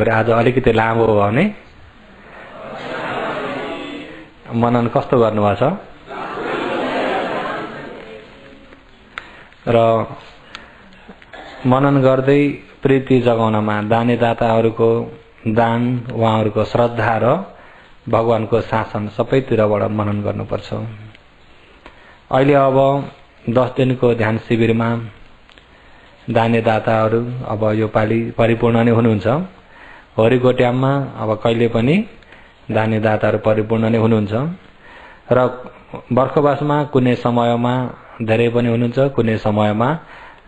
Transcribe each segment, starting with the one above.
आज अलिकति लामो हो भने मनन कस्तो गर्नुभएको छ र मनन गर्दै प्रीति जगाउनमा दानीदाताहरूको दान, उहाँहरूको श्रद्धा र भगवानको शासन सबैतिरबाट मनन गर्नुपर्छ। अहिले अब 10 दिनको ध्यान शिविरमा दानीदाताहरू अब यो पालि परिपूर्ण नै हुनुहुन्छ। हरिकोट्याममा अब कहिले पनि दानीदाताहरू परिपूर्ण नै हुनुहुन्छ र बर्खवासमा कुनै समयमा धेरै पनि हुनुहुन्छ, कुनै समयमा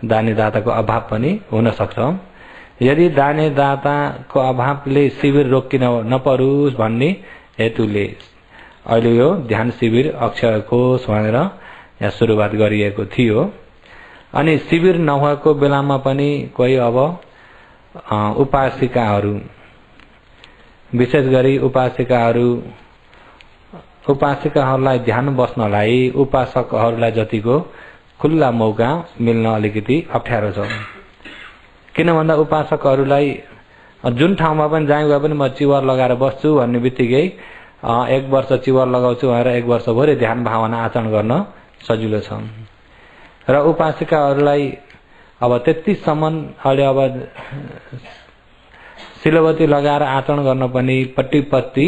दानीदाताको अभाव पनि हुन सक्छ। यदि दानीदाताको अभावले शिविर रोकिन नपरोस् भन्ने हेतुले अहिले यो ध्यान शिविर अक्षय कोष भनेर यहाँ सुरुवात गरिएको थियो। अनि शिविर नभएको बेलामा पनि कोही अब उपासिकाहरू, विशेष गरी उपासिकाहरूलाई ध्यान बस्नलाई उपासकहरूलाई जतिको खुल्ला मौका मिल्न अलिकति अप्ठ्यारो छ। किन भन्दा उपासकहरूलाई जुन ठाउँमा पनि जहाँ गए पनि म चिवर लगाएर बस्छु भन्ने बित्तिकै 1 वर्ष चिवर लगाउँछु भनेर 1 वर्षभरि ध्यान भावना आचरण गर्न सजिलो छ। र उपासिकाहरूलाई अब त्यतिसम्म अहिले अब सिलवती लगाएर आचरण गर्न पनि पट्टी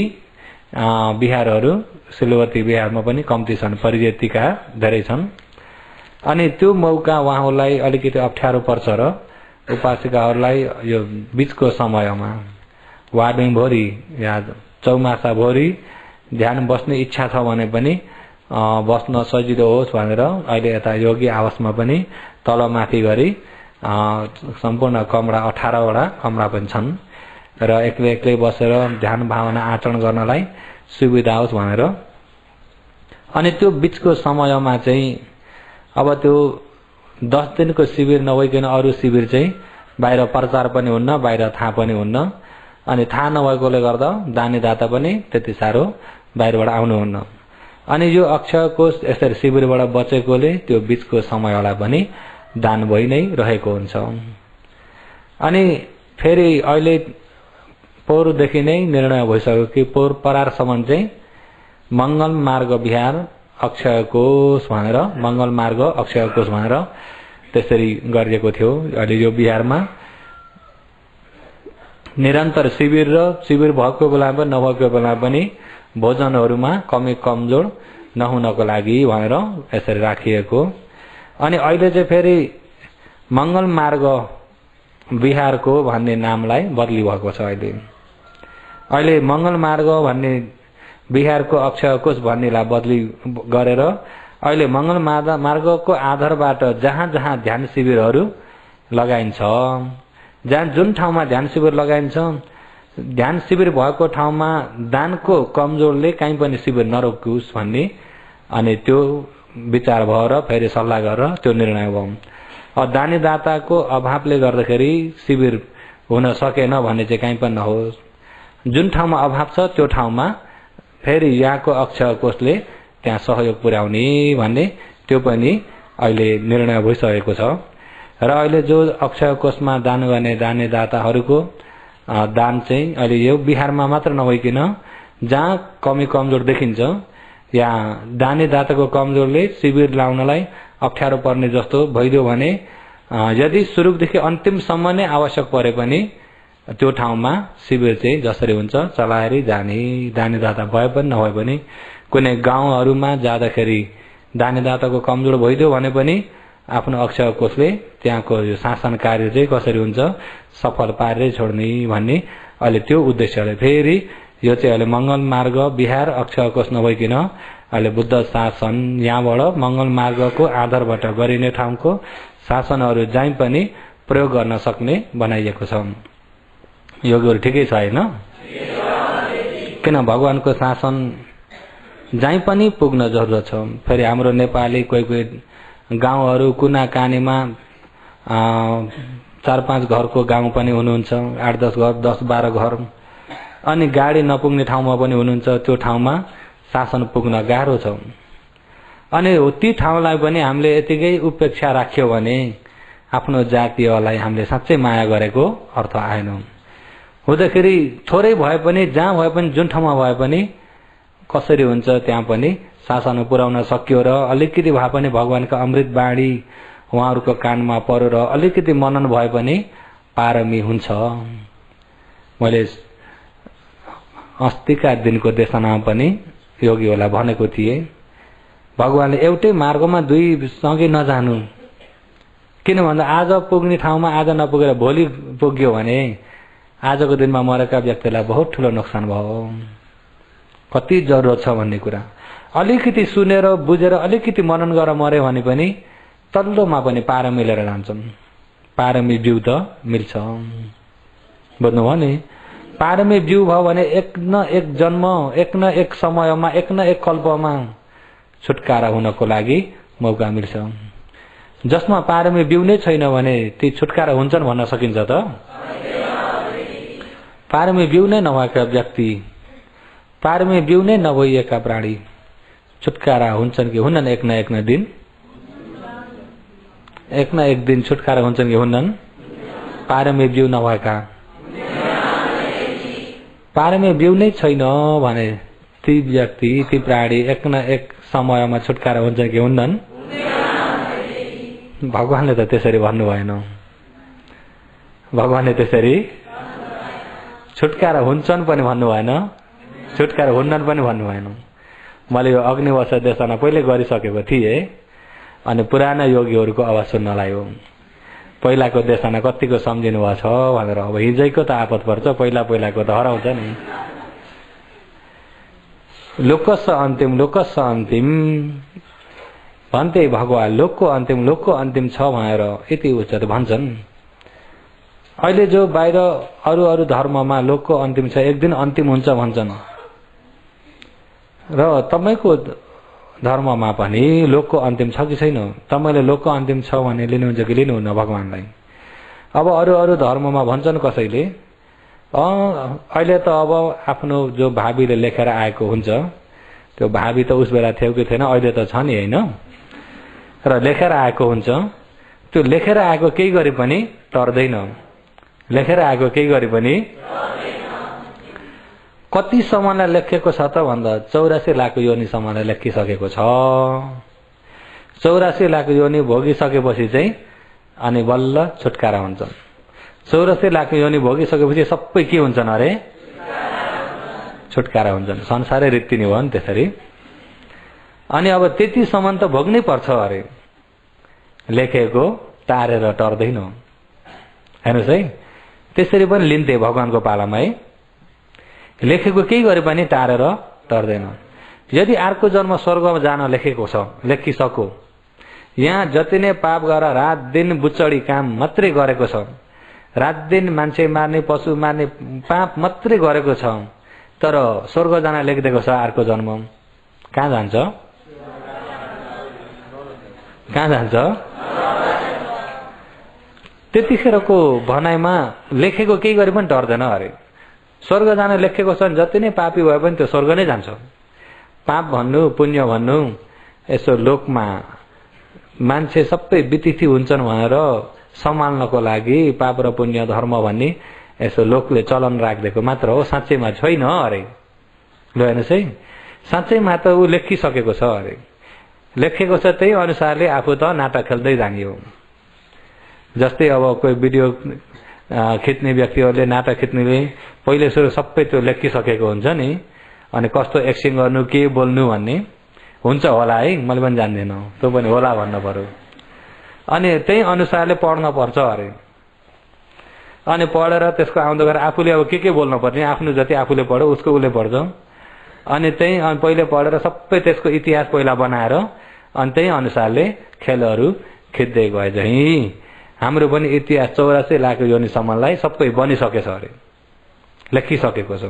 बिहारहरू सिलवती बिहारमा पनि कम्ती छन्, परिजेतिका धेरै छन्। अनि त्यो मौका उहाँहरूलाई अलिकति अप्ठ्यारो पर्छ र उपासिकाहरूलाई यो बीचको समयमा वार्डिङ भोरी या चौमासा भोरी ध्यान बस्ने इच्छा छ भने पनि बस्न सजिलो होस् भनेर अहिले यता योगी आवासमा पनि तलमाथि गरी सम्पूर्ण कमरा 18वटा कमरा पनि छन् र एक्लै बसेर ध्यान भावना आचरण गर्नलाई सुविधा होस् भनेर। अनि त्यो बीचको समयमा चाहिँ अब त्यो 10 दिनको शिविर नभइकन अरू शिविर चाहिँ बाहिर प्रचार पनि हुन्न, बाहिर थाहा पनि हुन्न। अनि थाहा नभएकोले गर्दा दानीदाता पनि त्यति साह्रो बाहिरबाट आउनुहुन्न। अनि यो अक्षय कोष यसरी शिविरबाट बचेकोले त्यो बीचको समयलाई पनि दान भइ नै रहेको हुन्छ। अनि फेरि अहिले पोहोरदेखि नै निर्णय भइसक्यो कि पोहोर परारसम्म चाहिँ मङ्गल मार्ग विहार अक्षय कोष भनेर त्यसरी गरिएको थियो। अहिले यो बिहारमा निरन्तर शिविर र शिविर भएको बेलामा पनि नभएको बेलामा पनि भोजनहरूमा कमी कमजोर नहुनको लागि भनेर यसरी राखिएको। अनि अहिले चाहिँ फेरि मङ्गल मार्ग विहारको भन्ने नामलाई बदली भएको छ। अहिले मङ्गल मार्ग भन्ने बिहारको अक्षय कोष भन्नेलाई बदली गरेर अहिले मङ्गल मार्गको आधारबाट जहाँ जहाँ ध्यान शिविरहरू लगाइन्छ, जुन ठाउँमा ध्यान शिविर लगाइन्छ, ध्यान शिविर भएको ठाउँमा दानको कमजोरले कहीँ पनि शिविर नरोकोस् भन्ने अनि त्यो विचार भएर फेरि सल्लाह गरेर त्यो निर्णय भयो। अब दानीदाताको अभावले गर्दाखेरि शिविर हुन सकेन भन्ने चाहिँ कहीँ पनि नहोस्। जुन ठाउँमा अभाव छ त्यो ठाउँमा फेरि यहाँको अक्षय कोषले त्यहाँ सहयोग पुर्याउने भन्ने त्यो पनि अहिले निर्णय भइसकेको छ। र अहिले जो अक्षय कोषमा दान गर्ने दानीदाताहरूको दान चाहिँ अहिले यो बिहारमा मात्र नभइकन जहाँ कमी कमजोर देखिन्छ, यहाँ दानीदाताको कमजोरले शिविर लाउनलाई अप्ठ्यारो पर्ने जस्तो भइदियो भने यदि सुरुदेखि अन्तिमसम्म नै आवश्यक परे पनि त्यो ठाउँमा शिविर चाहिँ जसरी हुन्छ चलाएर जाने। दानीदाता भए पनि नभए पनि कुनै गाउँहरूमा जाँदाखेरि दानीदाताको कमजोर भइदियो भने पनि आफ्नो अक्षय कोषले त्यहाँको यो शासन कार्य चाहिँ कसरी हुन्छ सफल पारेरै छोड्ने भन्ने अहिले त्यो उद्देश्यले फेरि यो चाहिँ अहिले मङ्गल मार्ग विहार अक्षय कोष नभइकन अहिले बुद्ध शासन यहाँबाट मङ्गल मार्गको आधारबाट गरिने ठाउँको शासनहरू जहीँ पनि प्रयोग गर्न सक्ने बनाइएको छ। यो कुरो ठिकै छ होइन? किन भगवानको शासन जहीँ पनि पुग्न जरुरत छ। फेरि हाम्रो नेपाली कोही गाउँहरू कुना कानीमा 4-5 घरको गाउँ पनि हुनुहुन्छ, 8-10 घर 10-12 घर, अनि गाडी नपुग्ने ठाउँमा पनि हुनुहुन्छ। त्यो ठाउँमा शासन पुग्न गाह्रो छ। अनि ती ठाउँलाई पनि हामीले यतिकै उपेक्षा राख्यो भने आफ्नो जातीयलाई हामीले साँच्चै माया गरेको अर्थ आएन। हुँदाखेरि थोरै भए पनि जहाँ भए पनि जुन ठाउँमा भए पनि कसरी हुन्छ त्यहाँ पनि शासन पुर्याउन सक्यो र अलिकति भए पनि भगवानको अमृत बाणी उहाँहरूको कानमा पर्यो र अलिकति मनन भए पनि पारमी हुन्छ। मैले अस्तिका दिनको देशनामा पनि योगीहरूलाई भनेको थिएँ, भगवानले एउटै मार्गमा दुई सँगै नजानु। किन भन्दा आज पुग्ने ठाउँमा आज नपुगेर भोलि पुग्यो भने आजको दिनमा मरेका व्यक्तिलाई बहुत ठुलो नोक्सान भयो। कति जरुरत छ भन्ने कुरा अलिकति सुनेर बुझेर अलिकति मनन गरेर मरे भने पनि तल्लोमा पनि पारमी लिएर जान्छन्। पारमी बिउ त मिल्छ, बुझ्नुभयो नि। पारमी बिउ भयो भने एक न एक जन्म, एक न एक समयमा, एक न एक कल्पमा छुटकारा हुनको लागि मौका मिल्छ। जसमा पारमी बिउ नै छैन भने ती छुटकारा हुन्छन् भन्न सकिन्छ त? पारमी बिउ नै नभएका व्यक्ति, पारमी बिउ नै नभइएका प्राणी छुटकारा हुन्छन् कि हुन्नन्? एक न एक दिन छुटकारा हुन्छन् कि हुन्नन्? पारमी बिउ नभएका, पारमी बिउ नै छैन भने ती व्यक्ति, ती प्राणी एक न एक समयमा छुटकारा हुन्छन् कि हुन्नन्? भगवानले त त्यसरी भन्नु भएन। भगवानले त्यसरी छुटकारा हुन्छन् पनि भन्नु भएन, छुटकारा हुन्नन् पनि भन्नु भएन। मैले यो अग्निवर्ष देशना पहिले गरिसकेको थिएँ अनि पुराना योगीहरूको आवाज सुन्नलाई हो। पहिलाको देशना कतिको सम्झिनु भएको छ भनेर। अब हिजैको त आपत पर्छ, पहिलाको त हराउँछ नि। लोकस्य अन्तिम भन्थे भगवान, लोकको अन्तिम छ भनेर यति उच्चले भन्छन्। अहिले जो बाहिर अरू धर्ममा लोकको अन्तिम छ, एक दिन अन्तिम हुन्छ भन्छन् र तपाईको धर्ममा पनि लोकको अन्तिम छ कि छैन? तपाईले लोकको अन्तिम छ भने लिनुहुन्छ कि लिनुहुन्न भगवानलाई? अब अरू धर्ममा भन्छन् कसैले अहिले त अब आफ्नो जो भावीले लेखेर आएको हुन्छ, त्यो भावी त उस बेला थियो कि थिएन, अहिले त छ नि हैन, र लेखेर आएको हुन्छ। त्यो लेखेर आएको केही गरे पनि टर्दैन, लेखेर आएको केही गरे पनि कति सम्मलाई लेखेको छ त भन्दा 84 लाख योनि सम्मलाई लेखिसकेको छ। 84 लाख योनि भोगिसकेपछि चाहिँ अनि बल्ल छुटकारा हुन्छ। 84 लाख योनि भोगिसकेपछि सबै के हुन्छन् अरे? छुटकारा हुन्छन्। संसारै रीति नै हो नि त्यसरी। अनि अब त्यतिसम्म त भोग्नै पर्छ अरे। लेखेको टारेर टर्दैन। हेर्नुहोस् है, त्यसरी पनि लिन्थे भगवानको पालामा है। लेखेको केही गरे पनि टारेर टर्दैन। यदि अर्को जन्म स्वर्गमा जान लेखेको छ, लेखिसक्यो, यहाँ जति नै पाप गरेर रात दिन बुचडी काम मात्रै गरेको छ, रात दिन मान्छे मार्ने, पशु मार्ने पाप मात्रै गरेको छ, तर स्वर्ग जान लेखिदिएको छ अर्को जन्म, कहाँ जान्छ? कहाँ जान्छ? त्यतिखेरको भनाइमा लेखेको केही गरे पनि टर्दैन अरे। स्वर्ग जान लेखेको छ, जति नै पापी भए पनि त्यो स्वर्ग नै जान्छ। पाप भन्नु, पुण्य भन्नु, यसो लोकमा मान्छे सबै बितिथि हुन्छन् भनेर सम्हाल्नको लागि पाप र पुण्य धर्म भन्ने यसो लोकले चलन राखिदिएको मात्र हो, साँच्चैमा छैन अरे। ल हेर्नुहोस् है, साँच्चैमा त ऊ लेखिसकेको छ अरे। लेखेको छ त्यही अनुसारले आफू त नाटक खेल्दै जाने हो। जस्तै अब कोही भिडियो खिच्ने व्यक्तिहरूले, नाटक खिच्नेले पहिले सुरु सबै त्यो लेखिसकेको हुन्छ नि, अनि कस्तो एक्सन गर्नु, के बोल्नु भन्ने हुन्छ होला है, मैले पनि जान्दिनँ, त्यो पनि होला भन्नु पर्यो। अनि त्यही अनुसारले पढ्न पर्छ अरे। अनि पढेर त्यसको आउँदो गरेर आफूले अब के बोल्नु पर्ने, आफ्नो जति आफूले पढ्यो उसको उसले पढ्छ। अनि त्यही पहिले पढेर सबै त्यसको इतिहास पहिला बनाएर अनि त्यही अनुसारले खेलहरू खिच्दै गए चाहिँ हाम्रो पनि इतिहास 84 लाख योनिसम्मलाई सबै बनिसकेछ अरे, लेखिसकेको छ।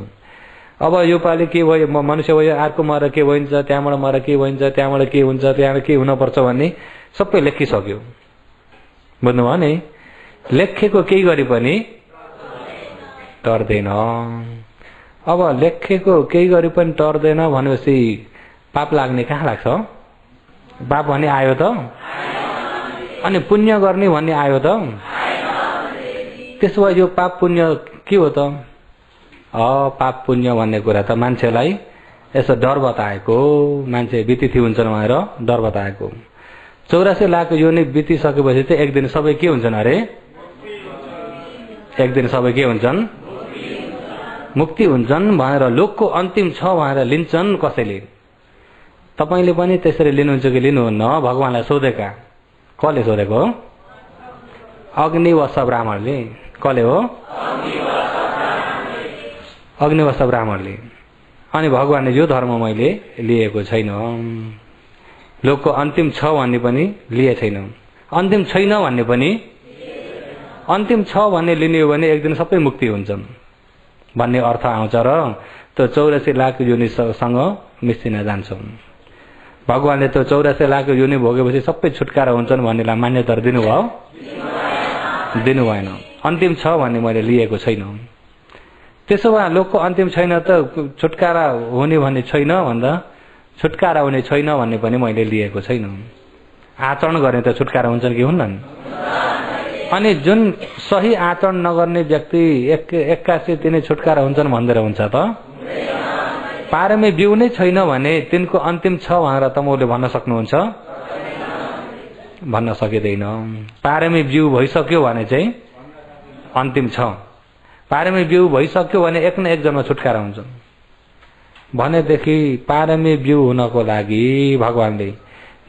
अब यो पालि के भयो, मनुष्य भयो, अर्को मर के भइन्छ, त्यहाँबाट मर के भइन्छ, त्यहाँबाट के हुन्छ, त्यहाँबाट के हुनुपर्छ भन्ने सबै लेखिसक्यो। बुझ्नुभयो नि? लेखेको केही गरे पनि टर्दैन। अब लेखेको केही गरे पनि टर्दैन भनेपछि पाप लाग्ने कहाँ लाग्छ? पाप भन्ने आयो त? अनि पुण्य गर्ने भन्ने आयो त? त्यसो भए यो पाप पुण्य के हो त? पाप पुण्य भन्ने कुरा त मान्छेलाई यसो डर बताएको, मान्छे बितिथि हुन्छन् भनेर डर बताएको। 84 लाख योनि बितिसकेपछि चाहिँ एक दिन सबै के हुन्छन् अरे? एक दिन सबै के हुन्छन्? मुक्ति हुन्छन् भनेर लोकको अन्तिम छ भनेर लिन्छन् कसैले। तपाईले पनि त्यसरी लिनुहुन्छ कि लिनुहुन्न? भगवानलाई सोधेका। कसले सोधेको हो? अग्निवश ब्राह्मणले। कसले हो? अग्निवश ब्राह्मणले। अनि भगवानले यो धर्म मैले लिएको छैन, लोकको अन्तिम छ भन्ने पनि लिए छैन, अन्तिम छैन भन्ने पनि, अन्तिम छ भन्ने लिने हो भने एक दिन सबै मुक्ति हुन्छन् भन्ने अर्थ आउँछ र त्यो 84 लाख योनिसँग मिसिन जान्छौँ। भगवानले त्यो 84 लाख योनि भोगेपछि सबै छुटकारा हुन्छन् भन्नेलाई मान्यता दिनुभयो? दिनु भएन। अन्तिम छ भन्ने मैले लिएको छैन। त्यसो भए लोकको अन्तिम छैन त छुटकारा हुने भन्ने छैन भन्दा छुटकारा हुने छैन भन्ने पनि मैले लिएको छैन। आचरण गर्ने त छुटकारा हुन्छन् कि हुन्नन्? अनि जुन सही आचरण नगर्ने व्यक्ति एक्कासी तिनी छुटकारा हुन्छन् भन्दै हुन्छ त? पारमी बिउ नै छैन भने तिनको अन्तिम छ भनेर तपाईले भन्न सक्नुहुन्छ? भन्न सकिँदैन। पारमी बिउ भइसक्यो भने चाहिँ अन्तिम छ, पारमी बिउ भइसक्यो भने एक न एक जन्म छुटकारा हुन्छ भनेदेखि पारमी बिउ हुनको लागि भगवानले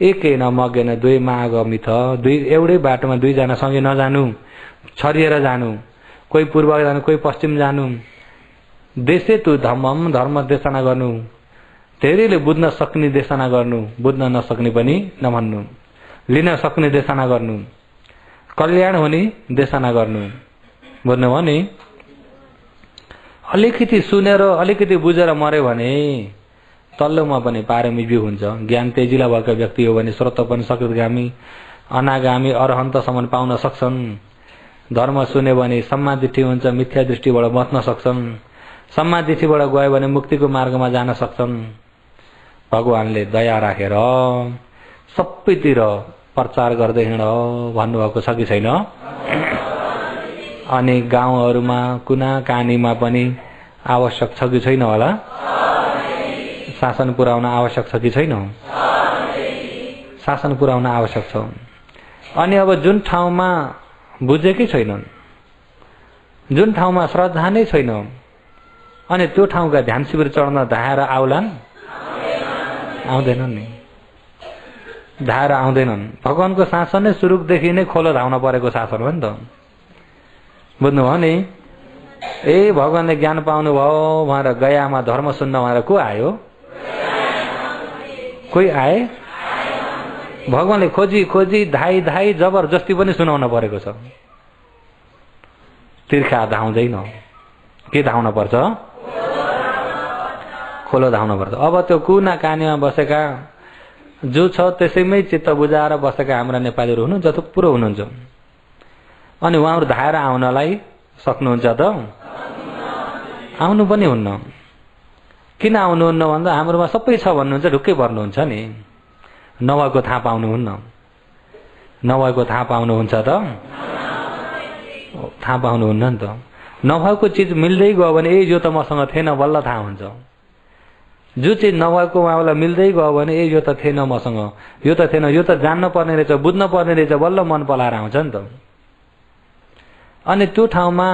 एकै नमगेन दुई मागमिथ, दुई एउटै बाटोमा दुईजना सँगै नजानु, छरिएर जानु, कोही पूर्व जानु कोही पश्चिम जानु, देशे तु धम्मम धर्म देशना गर्नु, धेरैले बुझ्न सक्ने देशना गर्नु, बुझ्न नसक्ने पनि नभन्नु, लिन सक्ने देशना गर्नु, कल्याण हुने देशना गर्नु। बुझ्नुभयो नि? अलिकति सुनेर अलिकति बुझेर मर्यो भने तल्लोमा पनि पारमी बिउ हुन्छ। ज्ञान तेजिला भएका व्यक्ति हो भने स्रोत पनि सकृतगामी अनागामी अरहन्तसम्म पाउन सक्छन्। धर्म सुन्यो भने सम्मादृष्टि हुन्छ, मिथ्या दृष्टिबाट बच्न सक्छन्। सम्मादृष्टिबाट गयो भने मुक्तिको मार्गमा जान सक्छन्। भगवानले दया राखेर सबैतिर प्रचार गर्दै हिँड भन्नुभएको छ कि छैन? अनि गाउँहरूमा कुना कानीमा पनि आवश्यक छ कि छैन होला? शासन पुर्याउन आवश्यक छ कि छैन? शासन पुर्याउन आवश्यक छ। अनि अब जुन ठाउँमा बुझेकै छैनन्, जुन ठाउँमा श्रद्धा नै छैन, अनि त्यो ठाउँका ध्यान शिविर चढ्न धाएर आउलान्? आउँदैनन् नि, धाएर आउँदैनन्। भगवानको शासन नै सुरुदेखि नै खोलो धाउन परेको शासन हो नि त। बुझ्नुभयो नि? ए भगवानले ज्ञान पाउनुभयो भनेर गयामा धर्म सुन्न भनेर को आयो? कोही आए? भगवानले खोजी खोजी धाई धाई जबरजस्ती पनि सुनाउन परेको छ। तिर्खा धाउँदैन, के धाउन पर्छ? खोलो धाउन पर्छ। अब त्यो कुना कानीमा बसेका जो छ त्यसैमै चित्त बुझाएर बसेका हाम्रा नेपालीहरू हुनुहुन्छ, थुप्रो हुनुहुन्छ। अनि उहाँहरू धाएर आउनलाई सक्नुहुन्छ त? आउनु पनि हुन्न। किन आउनुहुन्न भन्दा हाम्रोमा सबै छ भन्नुहुन्छ, ढुक्कै पर्नुहुन्छ नि। नभएको थाहा पाउनुहुन्न। नभएको थाहा पाउनुहुन्छ त? थाहा पाउनुहुन्न नि त। नभएको चिज मिल्दै गयो भने ए यो त मसँग थिएन बल्ल थाहा हुन्छ। जो चिज नभएको उहाँलाई मिल्दै गयो भने ए यो त थिएन मसँग, यो त थिएन, यो त जान्न पर्ने रहेछ, बुझ्न पर्ने रहेछ, बल्ल मन पलाएर आउँछ नि त। अनि त्यो ठाउँमा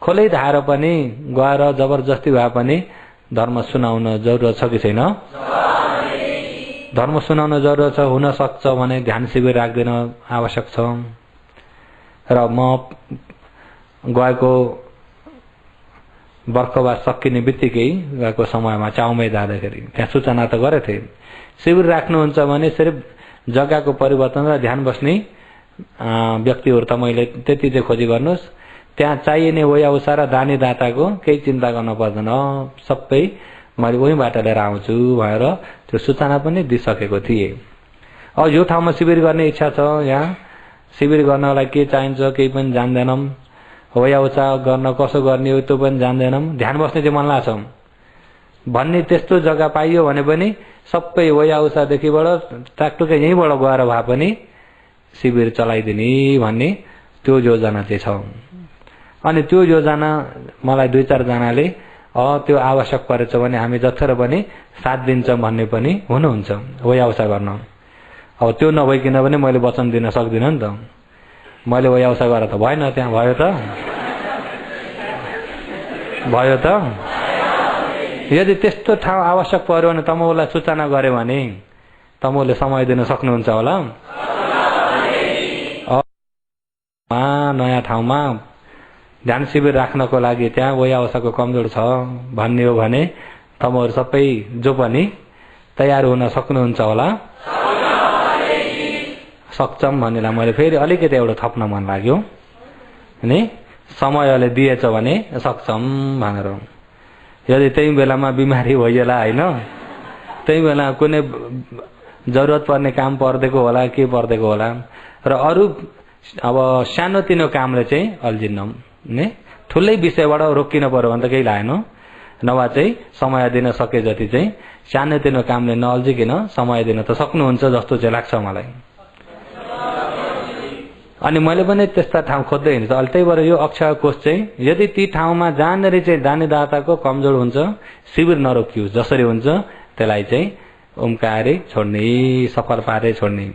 खोलै धाएर पनि गएर जबरजस्ती भए पनि धर्म सुनाउन जरुरत छ कि छैन? धर्म सुनाउन जरुरत छ। हुन सक्छ भने ध्यान शिविर राख्दैन आवश्यक छ। र म गएको बर्खबा सकिने बित्तिकै गएको समयमा चाउमै जाँदाखेरि त्यहाँ सूचना त गरेथे शिविर राख्नुहुन्छ भने सिर्फ जग्गाको परिवर्तन र ध्यान बस्ने व्यक्तिहरू त मैले त्यति चाहिँ खोजी गर्नुहोस्। त्यहाँ चाहिने वयाउसा र दानी दाताको केही चिन्ता गर्न पर्दैन, सबै मैले वहीँबाट लिएर आउँछु भनेर त्यो सूचना पनि दिइसकेको थिएँ। अब यो ठाउँमा शिविर गर्ने इच्छा छ, यहाँ शिविर गर्नलाई के चाहिन्छ केही पनि जान्दैनौँ, वयाउसा गर्न कसो गर्ने हो त्यो पनि जान्दैनौँ, ध्यान बस्ने चाहिँ मन लाग्छ भन्ने त्यस्तो जग्गा पाइयो भने पनि सबै वयाउसादेखिबाट टाकटुकै यहीँबाट गएर भए पनि शिविर चलाइदिने भन्ने त्यो योजना चाहिँ छ। अनि त्यो योजना मलाई 2-4 जनाले त्यो आवश्यक परेछ भने हामी जत्थेर पनि साथ दिन्छौँ भन्ने पनि हुनुहुन्छ वयावसा गर्न। अब त्यो नभइकन पनि मैले वचन दिन सक्दिनँ नि त। मैले वयावसा गरेर त भएन, त्यहाँ भयो त भयो त। यदि त्यस्तो ठाउँ आवश्यक पर्यो भने तमोलाई सूचना गर्यो भने तमोले समय दिन सक्नुहुन्छ होला। नयाँ ठाउँमा ध्यान शिविर राख्नको लागि त्यहाँ वयावसाको कमजोर छ भन्ने हो भने तमोहरू सबै जो पनि तयार हुन सक्नुहुन्छ होला। सक्छौँ भन्नेलाई मैले फेरि अलिकति एउटा थप्न मन लाग्यो नि, समयले दिएछ भने सक्छौँ भनेर। यदि त्यही बेलामा बिमारी भइएला होइन, त्यही बेला कुनै जरुरत पर्ने काम पर्देको होला, के पर्देको होला, र अरू अब सानोतिनो कामले चाहिँ अल्झिन्नौँ नि। ठुलै विषयबाट रोकिन पर्यो भने त केही लागेन, नभए चाहिँ समय दिन सके जति चाहिँ सानोतिनो कामले नअल्झिकन समय दिन त सक्नुहुन्छ जस्तो चाहिँ लाग्छ मलाई। अनि मैले पनि त्यस्ता ठाउँ खोज्दै हिँड्छु। अहिले त्यही भएर यो अक्षय कोष चाहिँ यदि ती ठाउँमा जहाँनिर चाहिँ दानीदाताको कमजोर हुन्छ, शिविर नरोकियोस्, जसरी हुन्छ त्यसलाई चाहिँ उम्कारे छोड्ने, सफल पारे छोड्ने।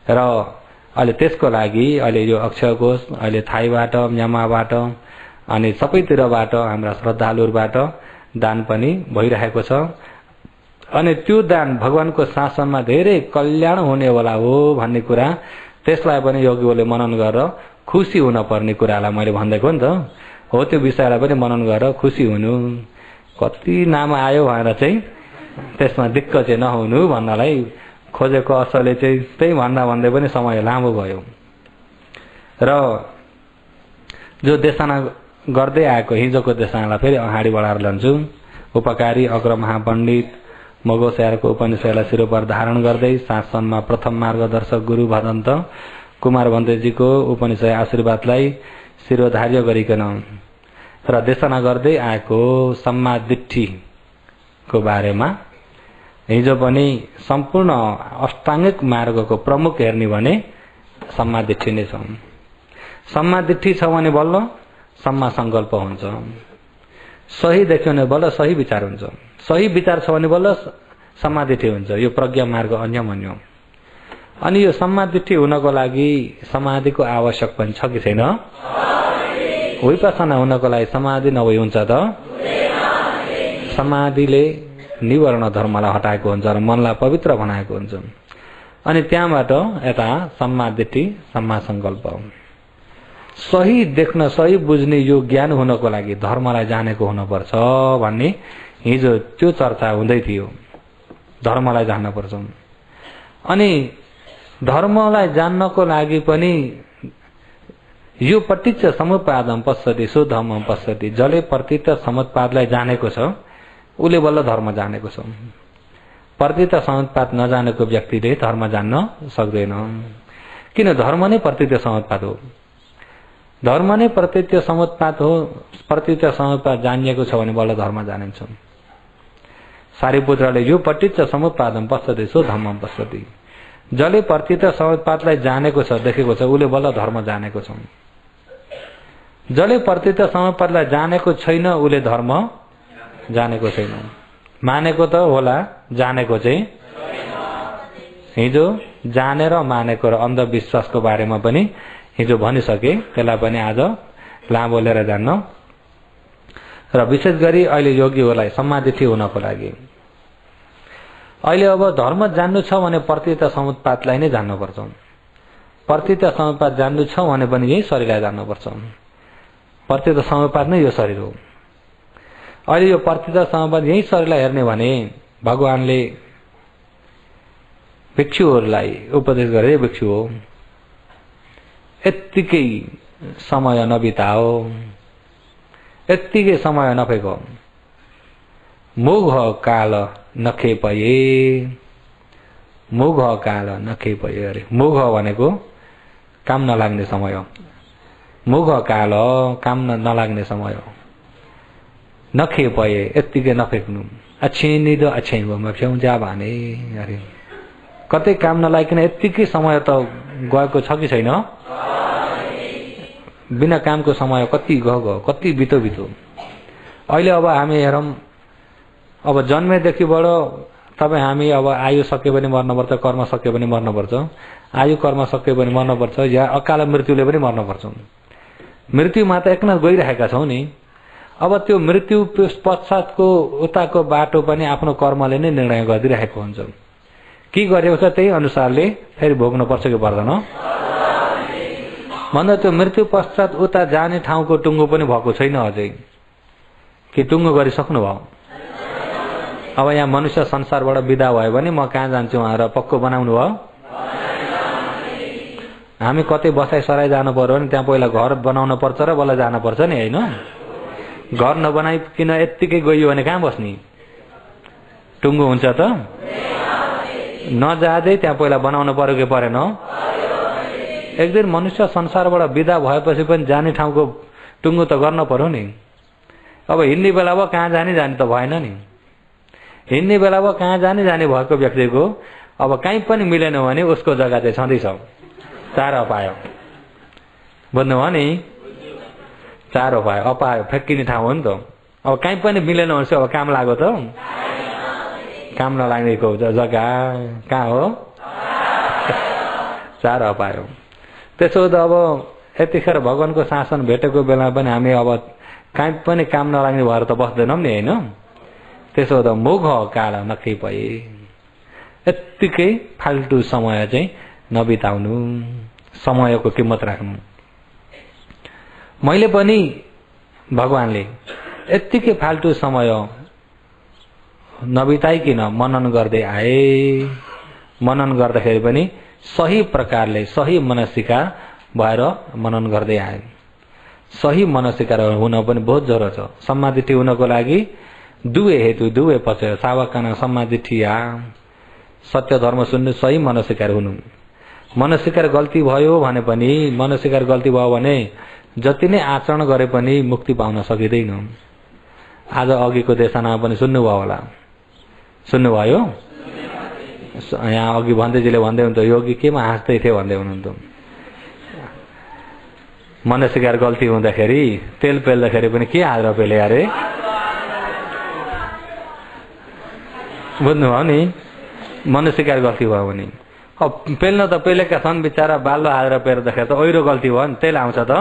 र अहिले त्यसको लागि अहिले यो अक्षय कोष अहिले थाईबाट, म्यामाबाट अनि सबैतिरबाट हाम्रा श्रद्धालुहरूबाट दान पनि भइरहेको छ। अनि त्यो दान भगवानको शासनमा धेरै कल्याण हुनेवाला हो भन्ने कुरा, त्यसलाई पनि योगीहरूले मनन गरेर खुसी हुन पर्ने कुरालाई मैले भनिदिएको नि त हो। त्यो विषयलाई पनि मनन गरेर खुसी हुनु। कति नाम आयो भनेर चाहिँ त्यसमा दिक्क चाहिँ नहुनु भन्नलाई खोजेको असले चाहिँ त्यही भन्दा भन्दै पनि समय लामो भयो। र जो देशना गर्दै आएको हिजोको देशनालाई फेरि अगाडि बढाएर लान्छु। उपकारी अग्र महापण्डित मगोस्यारको उपनिषदलाई शिरोपर धारण गर्दै शासनमा प्रथम मार्गदर्शक गुरु भदन्त कुमार भन्तेजीको उपनिषद आशीर्वादलाई शिरोधार्य गरिकन र देशना गर्दै आएको सम्मादिठ्ठीको बारेमा हिजो पनि सम्पूर्ण अष्टाङ्गिक मार्गको प्रमुख हेर्ने भने सम्मादिठ्ठी नै छ। सम्मादिठ्ठी छ भने बल्ल सम्मा संकल्प हुन्छ। सही देख्यो भने बल्ल सही विचार हुन्छ। सही विचार छ भने बल्ल सम्मादिठ्ठी हुन्छ। यो प्रज्ञा मार्ग अन्यमन्य। अनि यो सम्मादिठ्ठी हुनको लागि समाधिको आवश्यक पनि छ कि छैन? विपස්සना हुनको लागि समाधि नभई हुन्छ त? समाधिले निवर्ण धर्मलाई हटाएको हुन्छ र मनलाई पवित्र बनाएको हुन्छ। अनि त्यहाँबाट यता सम्मादिठ्ठी, सम्मा संकल्प, सही देख्न, सही बुझ्ने यो ज्ञान हुनको लागि धर्मलाई जानेको हुनुपर्छ भन्ने हिजो त्यो चर्चा हुँदै थियो। धर्मलाई जान्न पर्छ। अनि धर्मलाई जान्नको लागि पनि यो पटिच्च समुत्पादम पश्यति सुधर्मम पश्यति, जसले प्रतित समुत्पादलाई जानेको छ उसले बल्ल धर्म जानेको छ। प्रतित समुत्पाद नजानेको व्यक्तिले धर्म जान्न सक्दैन। किन? धर्म नै प्रतित समुत्पाद हो। धर्म नै प्रतित समुत्पाद हो। प्रतित समुत्पाद जानिएको छ भने बल्ल धर्म जानिन्छ। सारिपुत्रले यो पटिच्च समुत्पादम पश्यति सुधर्मम पश्यति, जसले प्रतित समुत्पादलाई जानेको छ, देखेको छ, उसले बल्ल धर्म जानेको छ। जसले प्रतित समुत्पादलाई जानेको छैन उसले धर्म जानेको छैन। मानेको त होला, जानेको चाहिँ हिजो जानेर मानेको र अन्धविश्वासको बारेमा पनि हिजो भनिसके। त्यसलाई पनि आज लामो लिएर जान्न। र विशेष गरी अहिले योगीहरूलाई सम्मादिठ्ठी हुनको लागि अहिले अब धर्म जान्नु छ भने प्रतित समुत्पादलाई नै जान्नुपर्छ। प्रतित समुत्पाद जान्नु छ भने पनि यही शरीरलाई जान्नुपर्छ। प्रतित समुत्पाद नै यो शरीर हो। अहिले यो प्रतित समुत्पाद यही शरीरलाई हेर्ने भने भगवानले भिक्षुहरूलाई उपदेश गरे, भिक्षु हो, यत्तिकै समय नबिताओ, यत्तिकै समय नफेको, मुघ काल नखेपये, मुघ काल नखेपये। अरे मुघ भनेको काम नलाग्ने समय हो। मुघ काल काम नलाग्ने समय हो। नखेपये, यत्तिकै नफेक्नु। अछिनिद अछ्याइमा फ्याउँजा भने। अरे कतै काम नलागिकन यत्तिकै समय त गएको छ कि छैन? बिना कामको समय कति गयो, कति बितो बितो। अहिले अब हामी हेरौँ, अब जन्मेदेखिबाट तपाईँ हामी अब आयु सक्यो भने मर्नुपर्छ, कर्म सक्यो भने मर्नुपर्छ, आयु कर्म सक्यो भने मर्नुपर्छ, या अकाल मृत्युले पनि मर्नुपर्छ। मृत्युमा त एकना गइरहेका छौँ नि। अब त्यो मृत्यु पश्चातको उताको बाटो पनि आफ्नो कर्मले नै निर्णय गरिदिरहेको हुन्छ। के गरेको छ त्यही अनुसारले फेरि भोग्नुपर्छ कि पर्दैन भन्दा त्यो मृत्यु पश्चात उता जाने ठाउँको टुङ्गो पनि भएको छैन अझै। के टुङ्गो गरिसक्नु भयो? अब यहाँ मनुष्य संसारबाट बिदा भयो भने म कहाँ जान्छु भनेर पक्को बनाउनु भयो? हामी कतै बसाइ सराई जानु पर्यो भने त्यहाँ पहिला घर बनाउन पर्छ र बल्ल जानु पर्छ नि, होइन? घर नबनाइकन यत्तिकै गइयो भने कहाँ बस्ने? टुङ्गो हुन्छ त? नजाँदै त्यहाँ पहिला बनाउनु पर्यो कि परेन? एक दिन मनुष्य संसारबाट बिदा भएपछि पनि जाने ठाउँको टुङ्गो त गर्न पर्यो नि। अब हिँड्ने बेला अब कहाँ जाने त भएन नि। हिँड्ने बेला अब कहाँ जाने भएको व्यक्तिको अब कहीँ पनि मिलेन भने उसको जग्गा चाहिँ छँदैछ, चार अपायो। बुझ्नुभयो नि? चार अपायो, अपायो फ्याँकिने ठाउँ हो नि त। अब कहीँ पनि मिलेन भने अब काम लाग्यो त? काम नलाग्नेको जग्गा कहाँ हो? चार अपायो। त्यसो त अब यतिखेर भगवानको शासन भेटेको बेला पनि हामी अब कहीँ पनि काम नलाग्ने भएर त बस्दैनौँ नि, होइन? त्यसो त मुख काल नखै भए। यत्तिकै फाल्टु समय चाहिँ नबिताउनु, समयको किम्मत राख्नु। मैले पनि भगवानले यत्तिकै फाल्टु समय नबिताइकन मनन गर्दै आए। मनन गर्दाखेरि पनि सही प्रकारले सही मनस्थिकार भएर मनन गर्दै आए। सही मनस्थिकार हुन पनि बहुत जरुरत छ। सम्मादिठी हुनको लागि दुवै हेतु, दुवै पक्ष, सावकाना सम्मादिठिया, सत्य धर्म सुन्नु, सही मनस्थिकार हुनु। मनस्थिकार गल्ती भयो भने पनि, मनस्थिकार गल्ती भयो भने जति नै आचरण गरे पनि मुक्ति पाउन सकिँदैन। आज अघिको देशनामा पनि सुन्नुभयो होला, सुन्नुभयो? यहाँ अघि भन्दैजीले भन्दै हुनुहुन्थ्यो योगी केमा हाँस्दै थियो भन्दै हुनुहुन्थ्यो। मनस्थिकार गल्ती हुँदाखेरि तेल पेल्दाखेरि पनि के हालेर पेले अरे? बुझ्नुभयो नि? मनस्थिकार गल्ती भयो भने अब पेल्न त पेलेका छन् बिचारा, बाल्लो हालेर पेर्दाखेरि त ओहिरो गल्ती भयो नि, तेल आउँछ त?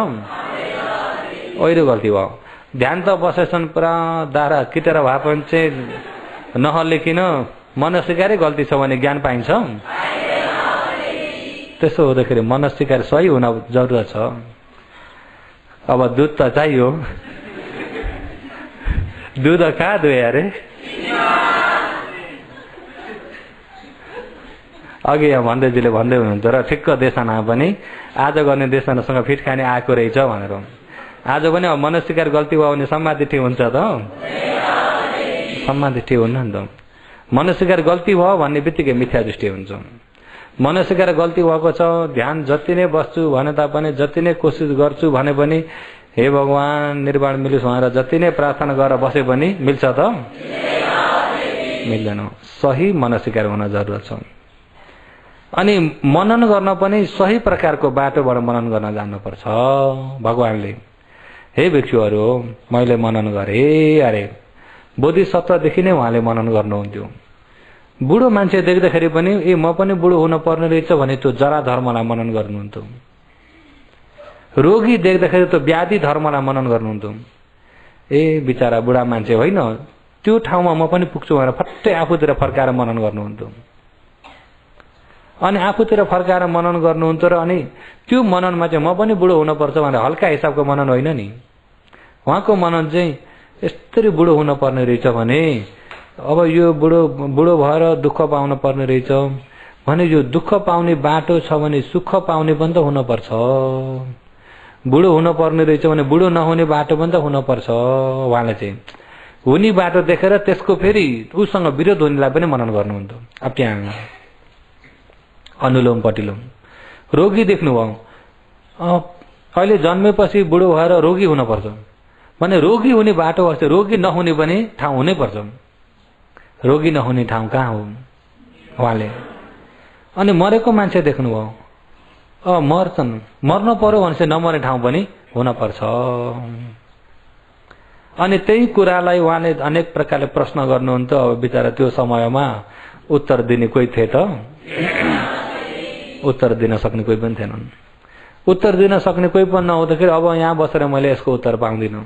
ओहिरो गल्ती भयो। ध्यान त बसेछन् पुरा दारा किटेर भए पनि चाहिँ नहल्लिकन मनस्थिकारै गल्ती छ भने ज्ञान पाइन्छ? त्यसो हुँदाखेरि मनस्थिकार सही हुन जरुरत छ। अब दुध त चाहियो, दुध कहाँ दुए अरे? अघि यहाँ भन्दैजीले भन्दै हुनुहुन्थ्यो र ठिक्क देशनामा पनि आज गर्ने देशनासँग फिट खाने आएको रहेछ भनेर। आज पनि अब मनस्थिकार गल्ती भयो भने सम्मादिठी हुन्छ त? सम्मादिठी हुन्न नि त। मनस्थिकार गल्ती भयो भन्ने बित्तिकै मिथ्या दृष्टि हुन्छ। मनस्थिकार गल्ती भएको छ, ध्यान जति नै बस्छु भने तापनि, जति नै कोसिस गर्छु भने पनि, हे भगवान निर्वाण मिलोस् भनेर जति नै प्रार्थना गरेर बसे पनि मिल्छ त? मिल्दैन। सही मनस्थिकार हुन जरुरत छ। अनि मनन गर्न पनि सही प्रकारको बाटोबाट मनन गर्न जान्नुपर्छ। भगवानले हे भिक्षुहरू मैले मनन गरेँ अरे, बोधिसत्वदेखि नै उहाँले मनन गर्नुहुन्थ्यो। बुढो मान्छे देख्दाखेरि पनि ए म पनि बुढो हुन पर्ने रहेछ भने त्यो जरा धर्मलाई मनन गर्नुहुन्थ्यो। रोगी देख्दाखेरि त्यो व्याधि धर्मलाई मनन गर्नुहुन्थ्यो। ए बिचारा बुढा मान्छे होइन, त्यो ठाउँमा म पनि पुग्छु भनेर फट्टै आफूतिर फर्काएर मनन गर्नुहुन्थ्यो। अनि आफूतिर फर्काएर मनन गर्नुहुन्थ्यो र अनि त्यो मननमा चाहिँ म पनि बुढो हुनुपर्छ भनेर हल्का हिसाबको मनन होइन नि। उहाँको मनन चाहिँ यस्तरी बुढो हुन पर्ने रहेछ भने, अब यो बुढो भएर दुःख पाउन पर्ने रहेछ भने, यो दुःख पाउने बाटो छ भने सुख पाउने पनि त हुनुपर्छ। बुढो हुन पर्ने रहेछ भने बुढो नहुने बाटो पनि त हुनुपर्छ। उहाँले चाहिँ हुने बाटो देखेर त्यसको फेरि उसँग विरोध हुनेलाई पनि मनन गर्नुहुन्थ्यो। अब त्यहाँ अनुलोम पटिलोम। रोगी देख्नुभयो, अहिले जन्मेपछि बुढो भएर रोगी हुनुपर्छ भने रोगी हुने बाटो वास्ते रोगी नहुने पनि ठाउँ हुनै पर्छ। रोगी नहुने ठाउँ कहाँ हो? उहाँले। अनि मरेको मान्छे देख्नुभयो, मर्छन्, मर्न पर्यो भने चाहिँ नमर्ने ठाउँ पनि हुन पर्छ। अनि त्यही कुरालाई उहाँले अनेक प्रकारले प्रश्न गर्नुहुन्थ्यो। अब बिचरा त्यो समयमा उत्तर दिने कोही थिए त? उत्तर दिन सक्ने कोही पनि थिएनन्। उत्तर दिन सक्ने कोही पनि नहुँदाखेरि अब यहाँ बसेर मैले यसको उत्तर पाउँदिनँ